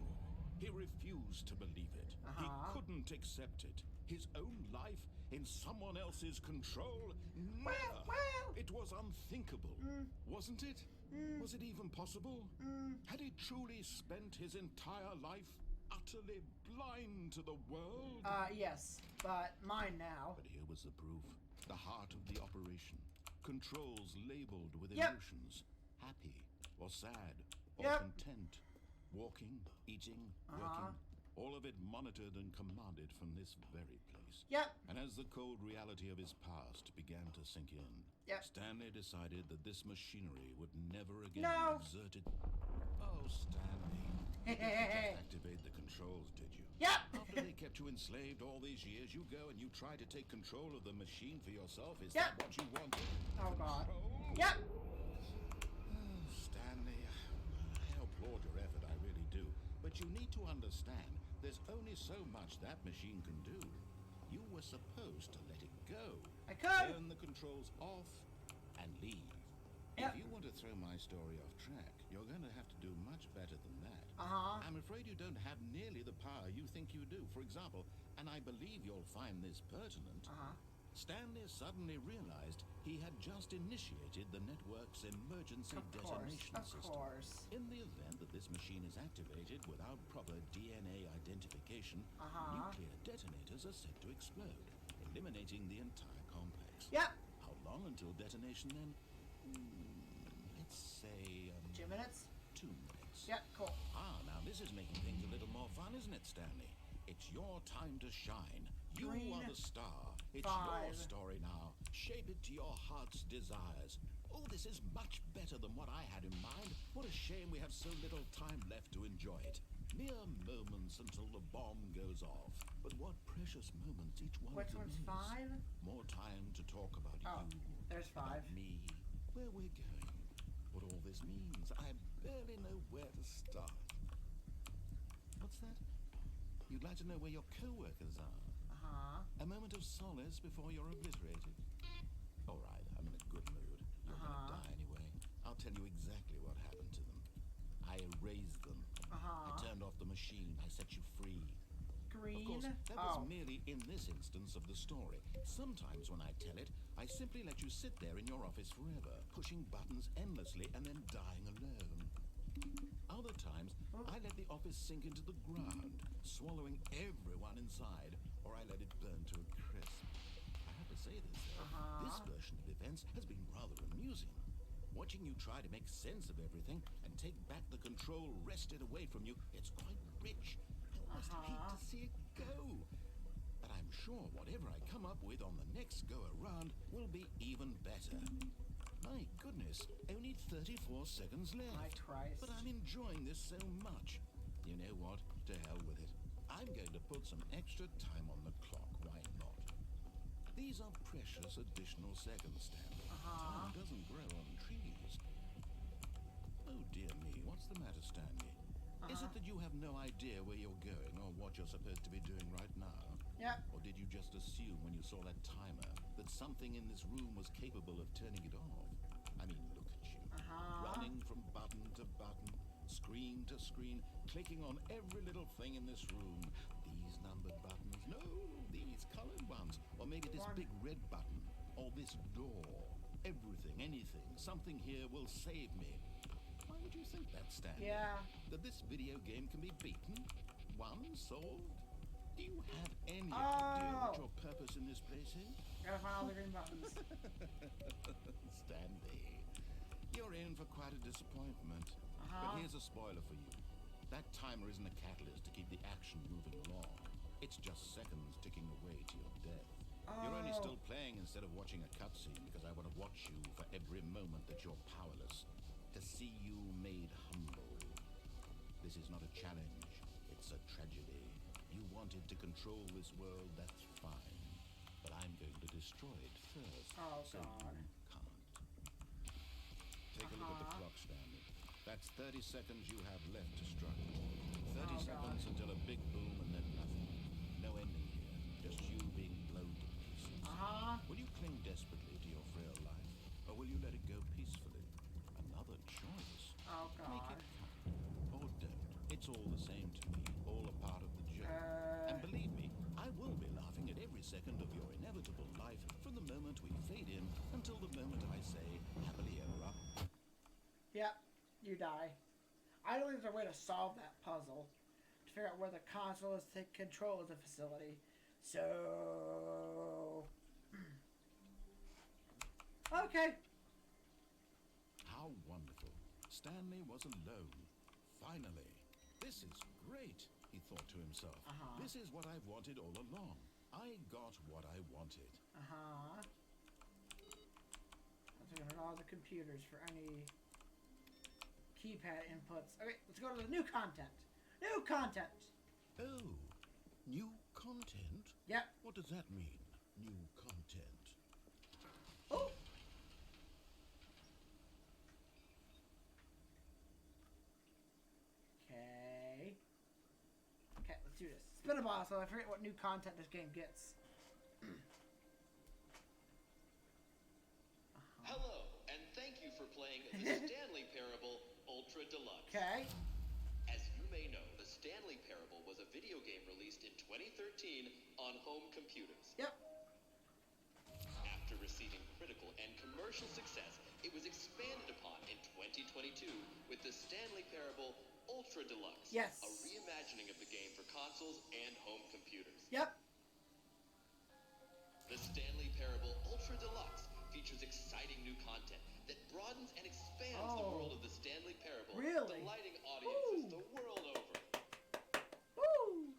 He refused to believe it. He couldn't accept it. His own life in someone else's control? Never. Well. It was unthinkable. Wasn't it? Was it even possible? Had he truly spent his entire life utterly blind to the world? Yes, but mine now. But here was the proof. The heart of the operation. Controls labeled with Yep. emotions. Happy or sad or Yep. content. Walking, eating, working. All of it monitored and commanded from this very place. Yep. And as the cold reality of his past began to sink in, Yep. Stanley decided that this machinery would never again No. exert it. Oh, Stanley. You didn't just activate the controls, did you? Yep. After they kept you enslaved all these years, you go and you try to take control of the machine for yourself. Is Yep. that what you wanted? Oh God. Control? Yep. Oh, Stanley, I to understand there's only so much that machine can do. You were supposed to let it go. I could. Turn the controls off and leave. Yep. If you want to throw my story off track, you're going to have to do much better than that. I'm afraid you don't have nearly the power you think you do. For example, and I believe you'll find this pertinent, Stanley suddenly realized he had just initiated the network's emergency detonation system. Of course. In the event that this machine is activated without proper DNA identification, nuclear detonators are set to explode, eliminating the entire complex. Yep. How long until detonation then? Let's say... 2 minutes? 2 minutes. Yep, cool. Now this is making things a little more fun, isn't it, Stanley? It's your time to shine. You are the star. It's your story now. Shape it to your heart's desires. Oh, this is much better than what I had in mind. What a shame we have so little time left to enjoy it. Mere moments until the bomb goes off. But what precious moments each one Which of them one's is. 5? More time to talk about you. There's 5. About me. Where we're going. What all this means. I barely know where to start. What's that? You'd like to know where your co-workers are? A moment of solace before you're obliterated. All right, I'm in a good mood. You're gonna die anyway. I'll tell you exactly what happened to them. I erased them. I turned off the machine. I set you free. Green? Of course, that was merely in this instance of the story. Sometimes when I tell it, I simply let you sit there in your office forever, pushing buttons endlessly and then dying alone. Other times, I let the office sink into the ground, swallowing everyone inside, or I let it burn to a crisp. I have to say this, though. This version of events has been rather amusing. Watching you try to make sense of everything and take back the control wrested away from you, it's quite rich. I almost hate to see it go. But I'm sure whatever I come up with on the next go-around will be even better. My goodness, only 34 seconds left. My Christ. But I'm enjoying this so much. You know what? To hell with it. I'm going to put some extra time on the clock. Why not? These are precious additional seconds, Stanley. Time doesn't grow on trees. Oh dear me, what's the matter, Stanley? Is it that you have no idea where you're going or what you're supposed to be doing right now? Yep. Or did you just assume when you saw that timer that something in this room was capable of turning it off? I mean, look at you. Running from button to button, screen to screen, clicking on every little thing in this room. These numbered buttons. No, these colored ones. Or maybe this big red button. Or this door. Everything, anything, something here will save me. Why would you think that, Stanley? Yeah. That this video game can be beaten? Won? Solved? Do you have any idea what your purpose in this place is? Gotta find all the green buttons. Stanley, you're in for quite a disappointment. But here's a spoiler for you. That timer isn't a catalyst to keep the action moving along. It's just seconds ticking away to your death. You're only still playing instead of watching a cutscene because I want to watch you for every moment that you're powerless. To see you made humble. This is not a challenge. It's a tragedy. You wanted to control this world, that's fine. But I'm going to destroy it first. So God. you can't. Take a look at the clock, Stanley. That's 30 seconds you have left to struggle. 30 seconds until a big boom and then nothing. No ending here. Just you being blown to pieces. Will you cling desperately to your frail life? Or will you let it go peacefully? Another choice. Make it count. Or don't. It's all the same to me. All a part of the joke. And believe me, I will be laughing at every second of your inevitable life from the moment we fade in until the moment I say, happily ever after. Yep, you die. I don't think there's a way to solve that puzzle. To figure out where the console is to take control of the facility. So... okay. How wonderful. Stanley was alone. Finally. This is great, he thought to himself. This is what I've wanted all along. I got what I wanted. Let's go to all the computers for any keypad inputs. Okay, let's go to the new content. New content! Oh, new content? Yep. What does that mean, new content? Oh! Okay. do this. It's been a while, so I forget what new content this game gets. Hello, and thank you for playing the Stanley Parable Ultra Deluxe. Okay. As you may know, the Stanley Parable was a video game released in 2013 on home computers. Yep. After receiving critical and commercial success, it was expanded upon in 2022 with the Stanley Parable Ultra Deluxe. Yes. A reimagining of the game for consoles and home computers. Yep. The Stanley Parable Ultra Deluxe features exciting new content that broadens and expands the world of the Stanley Parable, really? delighting audiences the world over. Woo!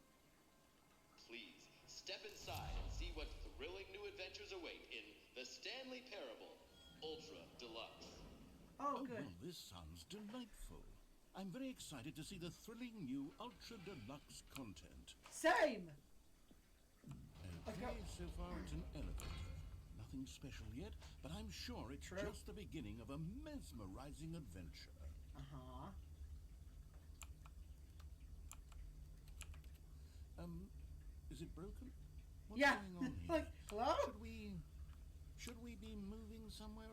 Please, step inside and see what thrilling new adventures await in the Stanley Parable Ultra Deluxe. Oh, good. Well, this sounds delightful. I'm very excited to see the thrilling new Ultra Deluxe content. Same! Okay, so far it's an elevator. Nothing special yet, but I'm sure it's just the beginning of a mesmerizing adventure. Uh-huh. Is it broken? What's Yeah. going on here? Like, hello? Should we be moving somewhere?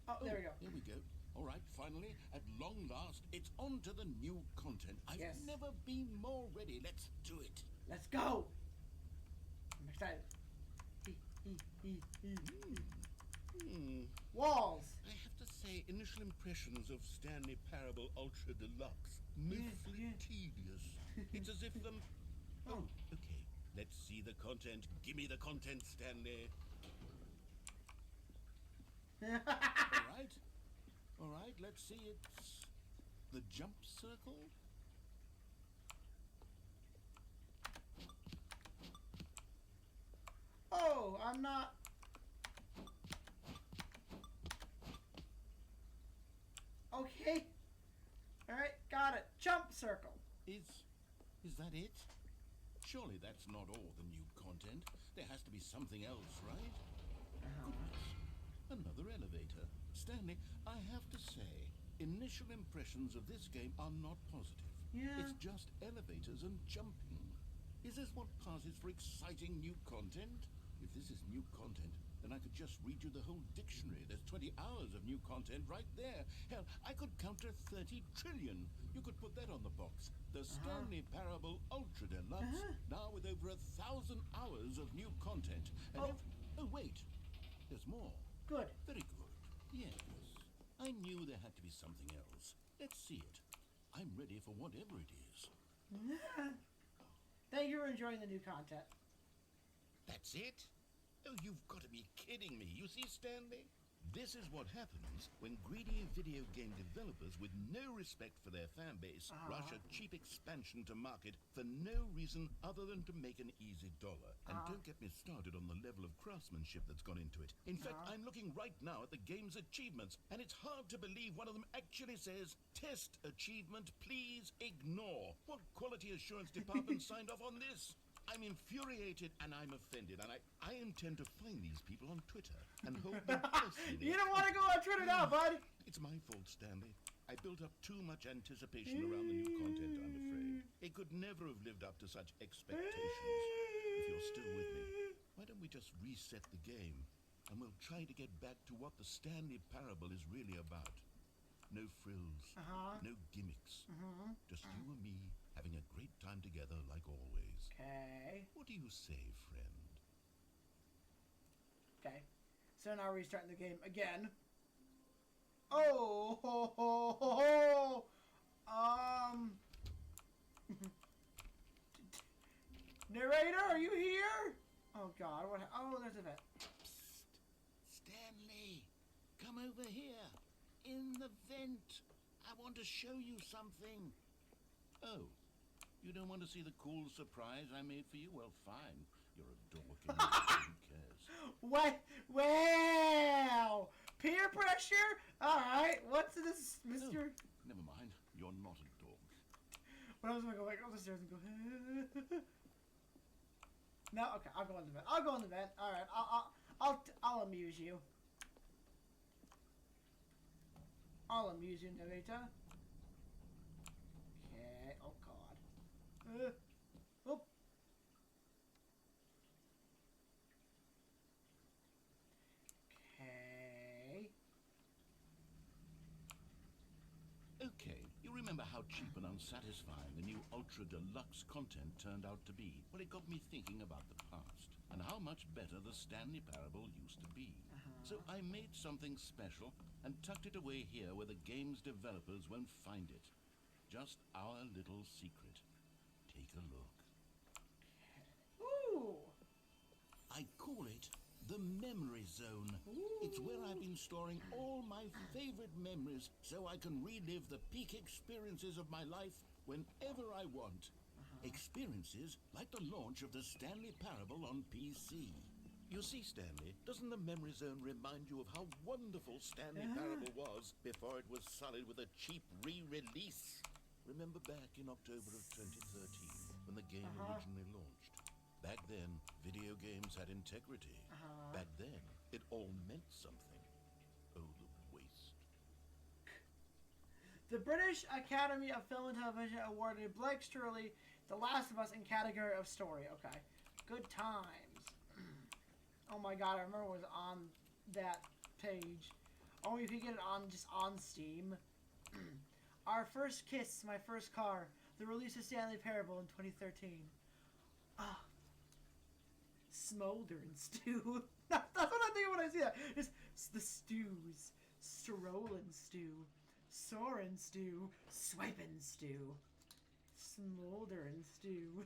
Oh, there we go. Here we go. All right, finally, at long last, it's on to the new content. I've never been more ready. Let's do it. Let's go! I'm excited. Walls! I have to say, initial impressions of Stanley Parable Ultra Deluxe, mostly tedious. It's as if them... Oh, okay. Let's see the content. Give me the content, Stanley. All right, let's see. It's the jump circle. Oh, I'm not... Okay. Alright, got it. Jump circle. Is that it? Surely that's not all the new content. There has to be something else, right? Goodness. Another elevator. Stanley, I have to say, initial impressions of this game are not positive. Yeah. It's just elevators and jumping. Is this what passes for exciting new content? If this is new content, then I could just read you the whole dictionary. There's 20 hours of new content right there. Hell, I could count to 30 trillion. You could put that on the box. The Stanley Parable Ultra Deluxe, now with over 1,000 hours of new content. And oh, wait. There's more. Good. Very good. Yes. I knew there had to be something else. Let's see it. I'm ready for whatever it is. Thank you for enjoying the new content. That's it? Oh, you've got to be kidding me. You see, Stanley? This is what happens when greedy video game developers with no respect for their fan base rush a cheap expansion to market for no reason other than to make an easy dollar. And don't get me started on the level of craftsmanship that's gone into it. In fact, I'm looking right now at the game's achievements, and it's hard to believe one of them actually says, "Test achievement, please ignore." What quality assurance department signed off on this? I'm infuriated and I'm offended, and I intend to find these people on Twitter and hold them personally. You don't want to go on Twitter now, bud. It's my fault, Stanley. I built up too much anticipation around the new content, I'm afraid. It could never have lived up to such expectations. If you're still with me, why don't we just reset the game, and we'll try to get back to what the Stanley Parable is really about. No frills, no gimmicks. Just you and me having a great time together like always. Okay. What do you say, friend? Okay. So now we're restarting the game again. Oh, ho, ho, ho, ho. Narrator, are you here? Oh God, what? Oh, there's a vet. Psst, Stanley, come over here. In the vent. I want to show you something. Oh, you don't want to see the cool surprise I made for you? Well, fine. You're a dork anyway. Who cares? What? Well, peer pressure? Alright, what's this, Mr. Oh, never mind. You're not a dork. What else am I going to go back up the stairs and go? No, okay, I'll go in the vent. I'll go in the vent. Alright, I'll amuse you. I'll amuse you, narrator. Okay, oh God. Oh, how cheap and unsatisfying the new Ultra Deluxe content turned out to be. Well, it got me thinking about the past and how much better the Stanley Parable used to be. So I made something special and tucked it away here where the game's developers won't find it. Just our little secret. Take a look. Ooh. I call it the Memory Zone. It's where I've been storing all my favorite memories so I can relive the peak experiences of my life whenever I want. Experiences like the launch of the Stanley Parable on PC. You see, Stanley, doesn't the Memory Zone remind you of how wonderful Stanley Parable was before it was sullied with a cheap re-release? Remember back in October of 2013 when the game originally launched? Back then, video games had integrity. Back then, it all meant something. Oh, the waste. The British Academy of Film and Television awarded Blake Sturley The Last of Us in category of story. Okay. Good times. Oh my god, I remember it was on that page. Oh, you could get it on just on Steam. Our First Kiss, My First Car. The release of Stanley Parable in 2013. Ah. Smolder and stew. That's what I think when I see that. Just the stews. Strolling stew. Soarin' stew. Swiping stew. Smolder and stew.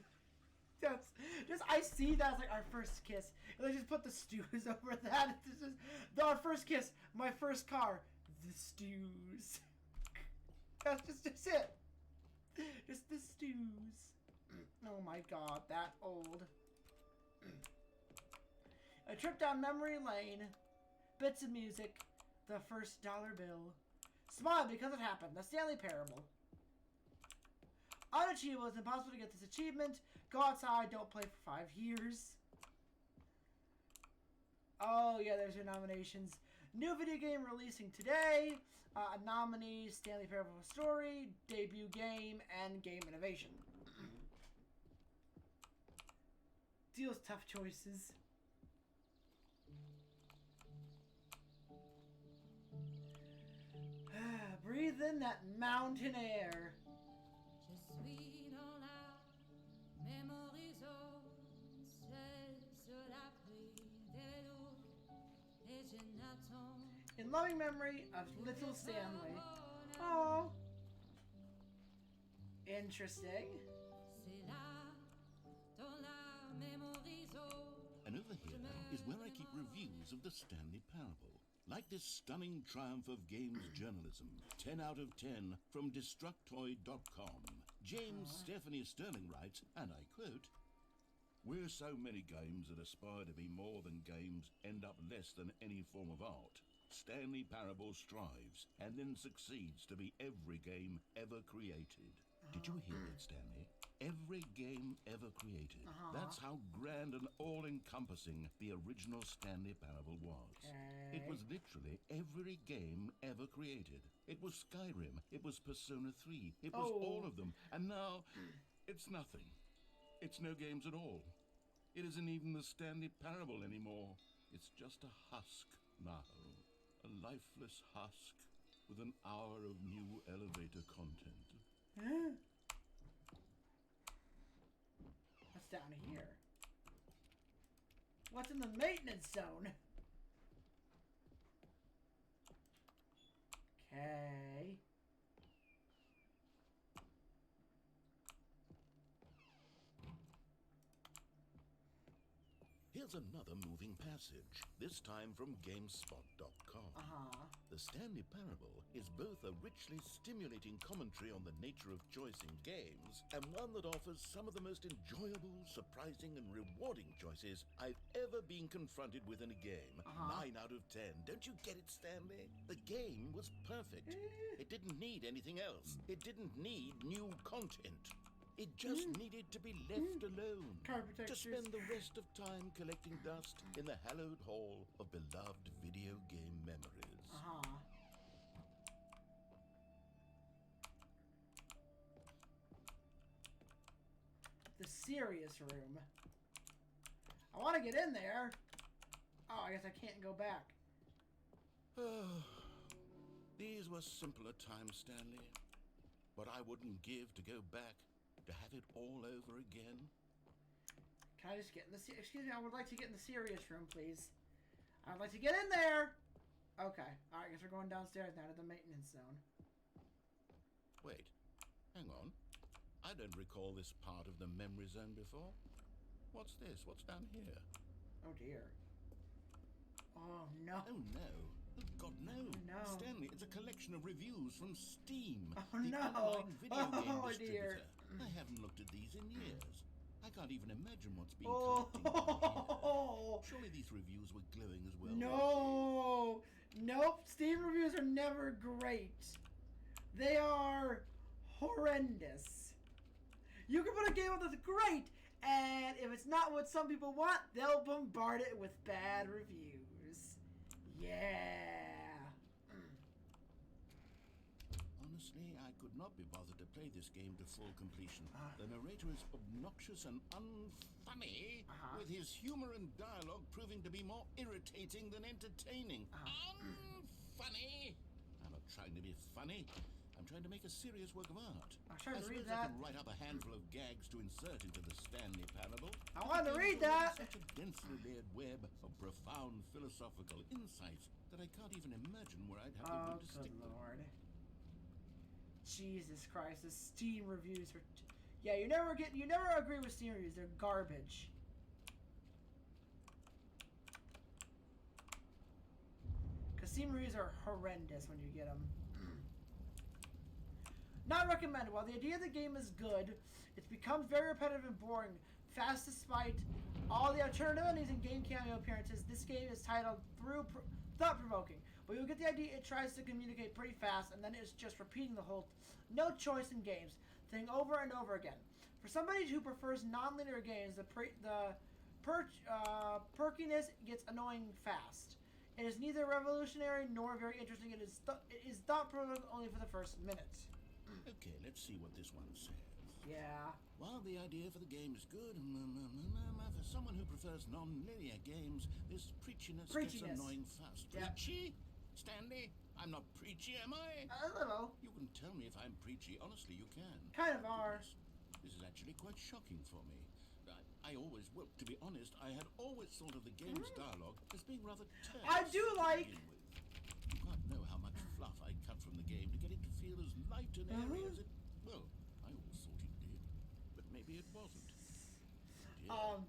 That's just, I see that as like Our First Kiss. And I just put the stews over that. It's just Our First Kiss, My First Car, the stews. That's just it. Just the stews. Oh my god, that old. A trip down memory lane. Bits of music. The first dollar bill. Smile because it happened. The Stanley Parable. Unachievable. It's impossible to get this achievement. Go outside. Don't play for 5 years. Oh, yeah, there's your nominations. New video game releasing today. Nominees, Stanley Parable Story, Debut Game, and Game Innovation. Deals tough choices. Breathe in that mountain air. In loving memory of little Stanley. Oh. Interesting. And over here is where I keep reviews of the Stanley Parable. Like this stunning triumph of games journalism. 10 out of 10 from Destructoid.com. James Stephanie Sterling writes, and I quote, "Where so many games that aspire to be more than games end up less than any form of art, Stanley Parable strives and then succeeds to be every game ever created." Did you hear that, Stanley? Every game ever created. That's how grand and all-encompassing the original Stanley Parable was. It was literally every game ever created. It was Skyrim. It was Persona 3. It was all of them. And now, it's nothing. It's no games at all. It isn't even the Stanley Parable anymore. It's just a husk now. A lifeless husk with an hour of new elevator content. What's down here? What's in the maintenance zone? Okay. Here's another moving passage, this time from GameSpot.com. The Stanley Parable is both a richly stimulating commentary on the nature of choice in games, and one that offers some of the most enjoyable, surprising, and rewarding choices I've ever been confronted with in a game. 9 out of 10. Don't you get it, Stanley? The game was perfect. It didn't need anything else. It didn't need new content. It just needed to be left alone, to spend the rest of time collecting dust in the hallowed hall of beloved video game memories. The serious room. I want to get in there. Oh, I guess I can't go back. These were simpler times, Stanley. what I wouldn't give to go back, to have it all over again. Can I just get in the... Excuse me, I would like to get in the serious room, please. I would like to get in there! Okay. Alright, I guess we're going downstairs now to the maintenance zone. Wait. Hang on. I don't recall this part of the memory zone before. What's this? What's down here? Oh, dear. Oh, no. Oh, no. Oh, God, no. No. Stanley, it's a collection of reviews from Steam. Oh, the no. online video game Dear. distributor. I haven't looked at these in years. I can't even imagine what's being Oh. collected here. Surely these reviews were glowing as well. No. Nope. Steam reviews are never great. They are horrendous. You can put a game out that's great, and if it's not what some people want, they'll bombard it with bad reviews. Yeah. Honestly, I could not be bothered to play this game to full completion. The narrator is obnoxious and unfunny, with his humor and dialogue proving to be more irritating than entertaining. Unfunny! I'm not trying to be funny. I'm trying to make a serious work of art. I'm trying to read I that. can write up a handful of gags to insert into the Stanley Parable. I want to read that. Such a densely layered web of profound philosophical insights that I can't even imagine where I'd have the room to stick them. Lord. Jesus Christ, the Steam reviews are... Yeah, you never agree with Steam reviews. They're garbage. Because Steam reviews are horrendous when you get them. Not recommended. While the idea of the game is good, it becomes very repetitive and boring. Fast despite all the alternative endings and game cameo appearances, this game is titled thought-provoking. But you'll get the idea. It tries to communicate pretty fast, and then it's just repeating the whole no choice in games thing over and over again. For somebody who prefers non-linear games, the perkiness gets annoying fast. It is neither revolutionary nor very interesting. It is thought-provoking only for the first minute. Okay, let's see what this one says. Yeah. While the idea for the game is good, for someone who prefers non-linear games, this preachiness gets annoying fast. Yep. Preachy? Stanley? I'm not preachy, am I? A little. You can tell me if I'm preachy. Honestly, you can. Kind of are. This is actually quite shocking for me. I always, well, to be honest, I had always thought of the game's dialogue as being rather terse. I do like... You can't know how much fluff I cut from the game to get it to feel as light and airy as it... Well, I always thought it did. But maybe it wasn't. Dear,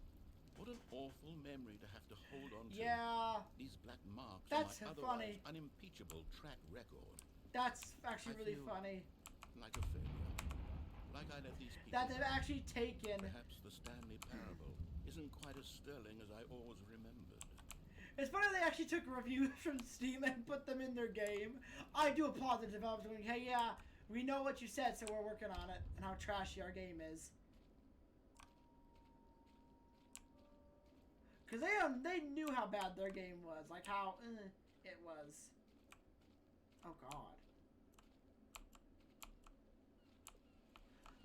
what an awful memory to have to hold on to. Yeah. These black marks That's on my funny. otherwise unimpeachable track record. That's actually really funny. Like a failure. Like I let these people... That they've actually taken... Perhaps the Stanley Parable isn't quite as sterling as I always remembered. It's funny they actually took reviews from Steam and put them in their game. I do applaud the developers going, hey, yeah, we know what you said, so we're working on it, and how trashy our game is. Because they knew how bad their game was, like how it was. Oh, God.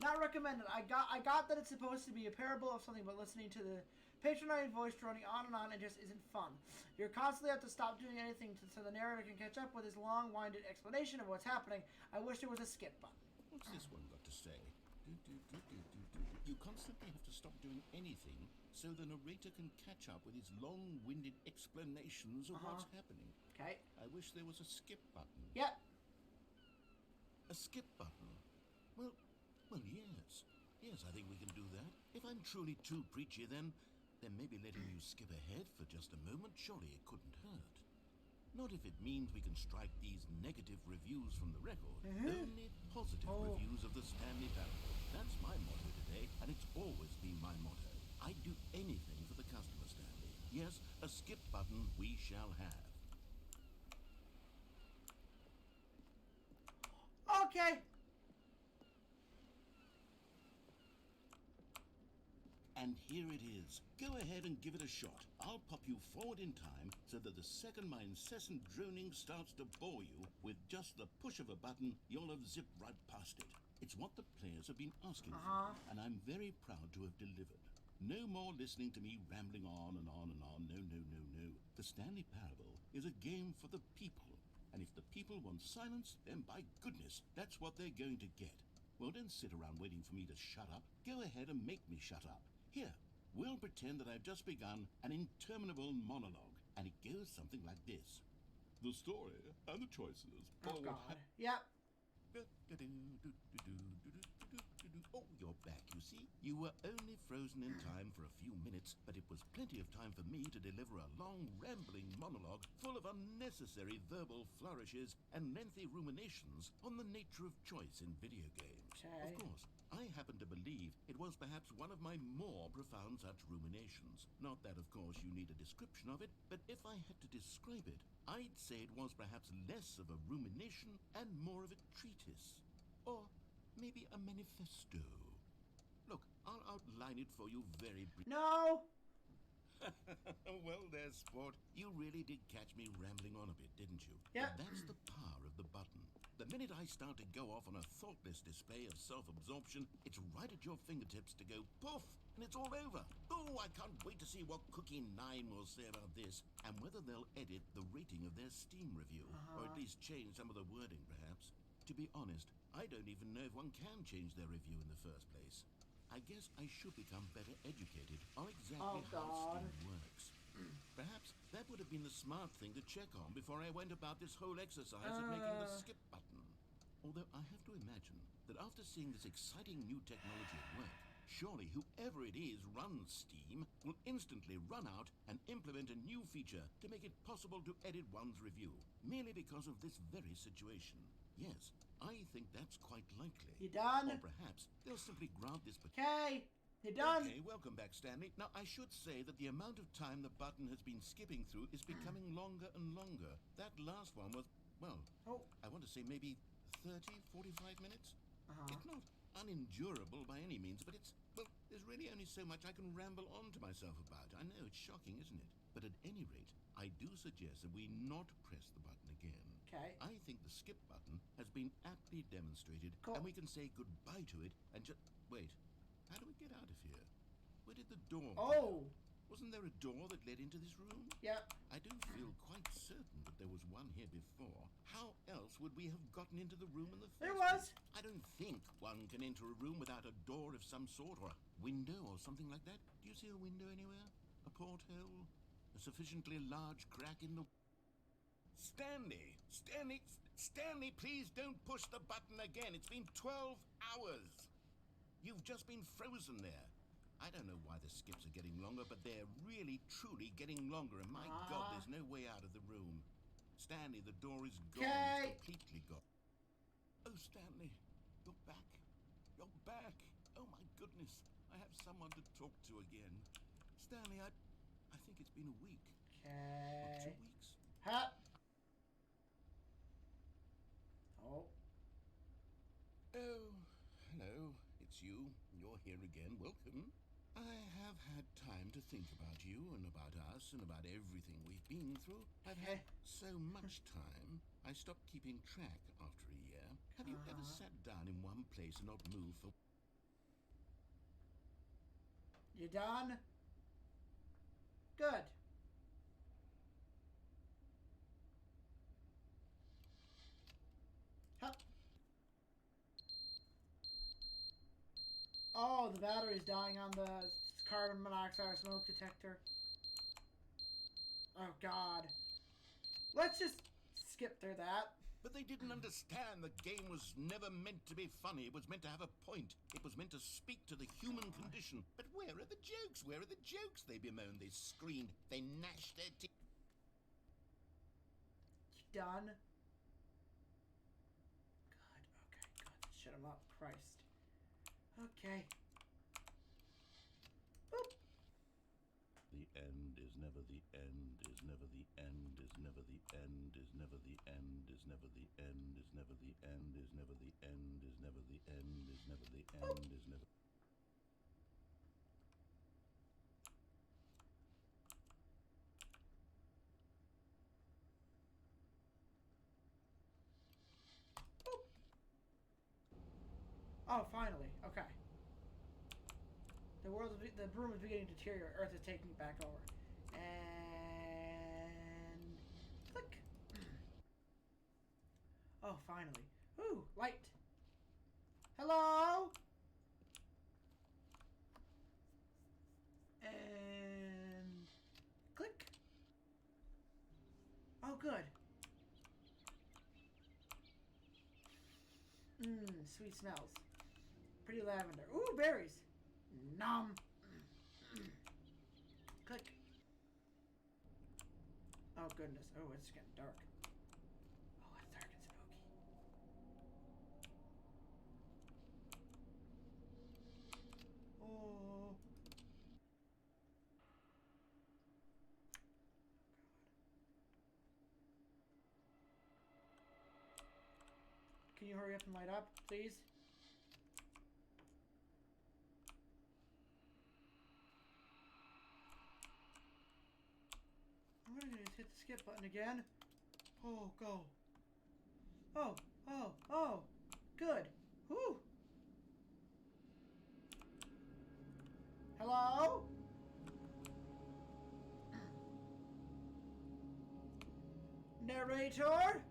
Not recommended. I got that it's supposed to be a parable of something, but listening to the patronizing voice droning on and it just isn't fun. You're constantly have to stop doing anything so the narrator can catch up with his long-winded explanation of what's happening. I wish there was a skip button. What's this one got to say? You constantly have to stop doing anything so the narrator can catch up with his long-winded explanations of what's happening. Okay. I wish there was a skip button. Yep. A skip button? Well, yes. Yes, I think we can do that. If I'm truly too preachy, then maybe letting you skip ahead for just a moment, surely it couldn't hurt. Not if it means we can strike these negative reviews from the record. Only positive reviews of the Stanley Parable. That's my motto today, and it's always been my motto. I'd do anything for the customer, Stanley. Yes, a skip button we shall have. Okay. And here it is. Go ahead and give it a shot. I'll pop you forward in time so that the second my incessant droning starts to bore you, with just the push of a button, you'll have zipped right past it. It's what the players have been asking for, and I'm very proud to have delivered. No more listening to me rambling on and on and on. No, no, no, no. The Stanley Parable is a game for the people. And if the people want silence, then by goodness, that's what they're going to get. Well, don't sit around waiting for me to shut up. Go ahead and make me shut up. Here, we'll pretend that I've just begun an interminable monologue, and it goes something like this. The story and the choices. Oh, God. Yep. Oh, you're back, you see. You were only frozen in time for a few minutes, but it was plenty of time for me to deliver a long, rambling monologue full of unnecessary verbal flourishes and lengthy ruminations on the nature of choice in video games. Okay. Of course, I happen to believe it was perhaps one of my more profound such ruminations. Not that, of course, you need a description of it, but if I had to describe it, I'd say it was perhaps less of a rumination and more of a treatise. Or maybe a manifesto. Look, I'll outline it for you very briefly. No! Well, there's sport. You really did catch me rambling on a bit, didn't you? Yeah. But that's the power of the button. The minute I start to go off on a thoughtless display of self-absorption, it's right at your fingertips to go poof, and it's all over. Oh, I can't wait to see what Cookie 9 will say about this, and whether they'll edit the rating of their Steam review, or at least change some of the wording, perhaps. To be honest, I don't even know if one can change their review in the first place. I guess I should become better educated on exactly how Steam works. Perhaps that would have been the smart thing to check on before I went about this whole exercise of making the skip button. Although I have to imagine that after seeing this exciting new technology at work, surely whoever it is runs Steam will instantly run out and implement a new feature to make it possible to edit one's review, merely because of this very situation. Yes, I think that's quite likely. You done? Or perhaps they'll simply grant this... Okay. You done? Okay, welcome back, Stanley. Now, I should say that the amount of time the button has been skipping through is becoming longer and longer. That last one was, well, I want to say maybe 30, 45 minutes? It's not unendurable by any means, but it's, well, there's really only so much I can ramble on to myself about. I know, it's shocking, isn't it? But at any rate, I do suggest that we not press the button again. Okay. I think the skip button has been aptly demonstrated, and we can say goodbye to it and just... Wait, how do we get out of here? Where did the door go? Wasn't there a door that led into this room? Yep. I do feel quite certain that there was one here before. How else would we have gotten into the room in the first place? I don't think one can enter a room without a door of some sort, or a window or something like that. Do you see a window anywhere? A porthole? A sufficiently large crack in the... Stanley! Stanley, please don't push the button again. It's been 12 hours. You've just been frozen there. I don't know why the skips are getting longer, but they're really, truly getting longer. And my God, there's no way out of the room. Stanley, the door is gone. It's completely gone. Oh, Stanley, you're back. You're back. Oh, my goodness. I have someone to talk to again. Stanley, I think it's been a week. Okay. Or 2 weeks. Ha! Oh. Oh, hello. It's you. You're here again. Welcome. I have had time to think about you and about us and about everything we've been through. I've had so much time, I stopped keeping track after a year. Have you ever sat down in one place and not moved for... You done? Good. Hup. Oh, the battery's dying on the carbon monoxide smoke detector. Oh, God. Let's just skip through that. But they didn't understand the game was never meant to be funny. It was meant to have a point. It was meant to speak to the human condition. But where are the jokes? Where are the jokes? They bemoaned, they screamed, they gnashed their teeth. Done? Good, okay, good. Shut him up, Christ. Okay. Boop. The end is never the end, is never the end, is never the end, is never the end, is never the end, is never the end, is never the end, is never the end, is never the end, is never... Oh, finally. Okay. The room is beginning to deteriorate. Earth is taking it back over. And click. Oh, finally. Ooh, light. Hello? And click. Oh, good. Sweet smells. Pretty lavender. Ooh, berries. Nom. Click. Oh, goodness. Oh, it's getting dark. Oh, it's dark and spooky. Oh. Can you hurry up and light up, please? I'm gonna just hit the skip button again. Oh, go. Oh. Good. Whew. Hello? Narrator?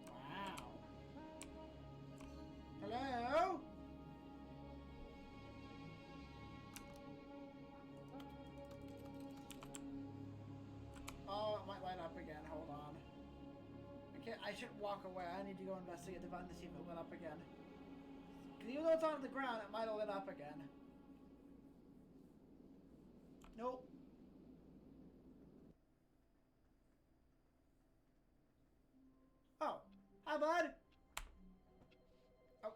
Wow. Hello? Oh, it might light up again. Hold on. I should walk away. I need to go investigate the button to see if it lit up again. Because even though it's on the ground, it might have lit up again. Nope. Oh. Hi, bud. Oh.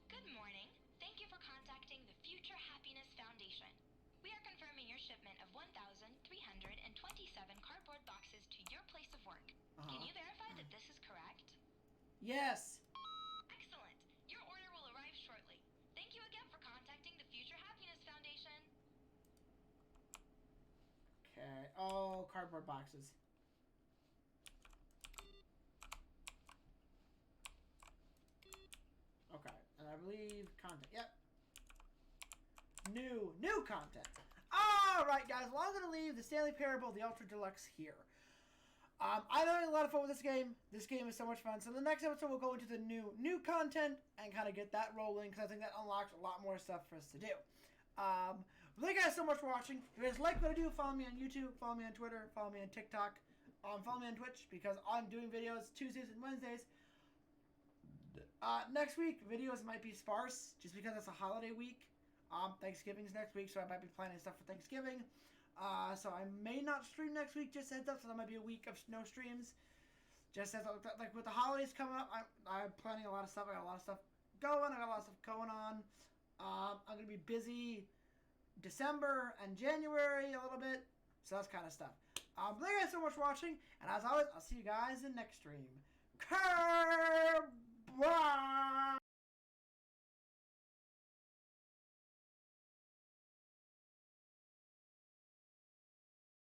Good morning. Thank you for contacting the Future Happiness Foundation. We are confirming your shipment of 1,327 cardboard boxes to your place of work. Can you verify that this is correct? Yes. Excellent. Your order will arrive shortly. Thank you again for contacting the Future Happiness Foundation. Okay. Oh, cardboard boxes. Okay. And I believe content. Yep. New content. Alright, guys. Well, I'm going to leave the Stanley Parable, the Ultra Deluxe here. I'm having a lot of fun with this game. This game is so much fun. So the next episode, we'll go into the new content and kind of get that rolling, because I think that unlocks a lot more stuff for us to do. Thank you guys so much for watching. If you guys like what I do, follow me on YouTube, follow me on Twitter, follow me on TikTok, follow me on Twitch, because I'm doing videos Tuesdays and Wednesdays. Next week, videos might be sparse, just because it's a holiday week. Thanksgiving's next week, so I might be planning stuff for Thanksgiving. So I may not stream next week, just heads up, so there might be a week of no streams. Just as, like, with the holidays coming up, I'm planning a lot of stuff. I got a lot of stuff going. I got a lot of stuff going on. I'm going to be busy December and January a little bit. So that's kind of stuff. Thank you guys so much for watching. And as always, I'll see you guys in next stream. Bye.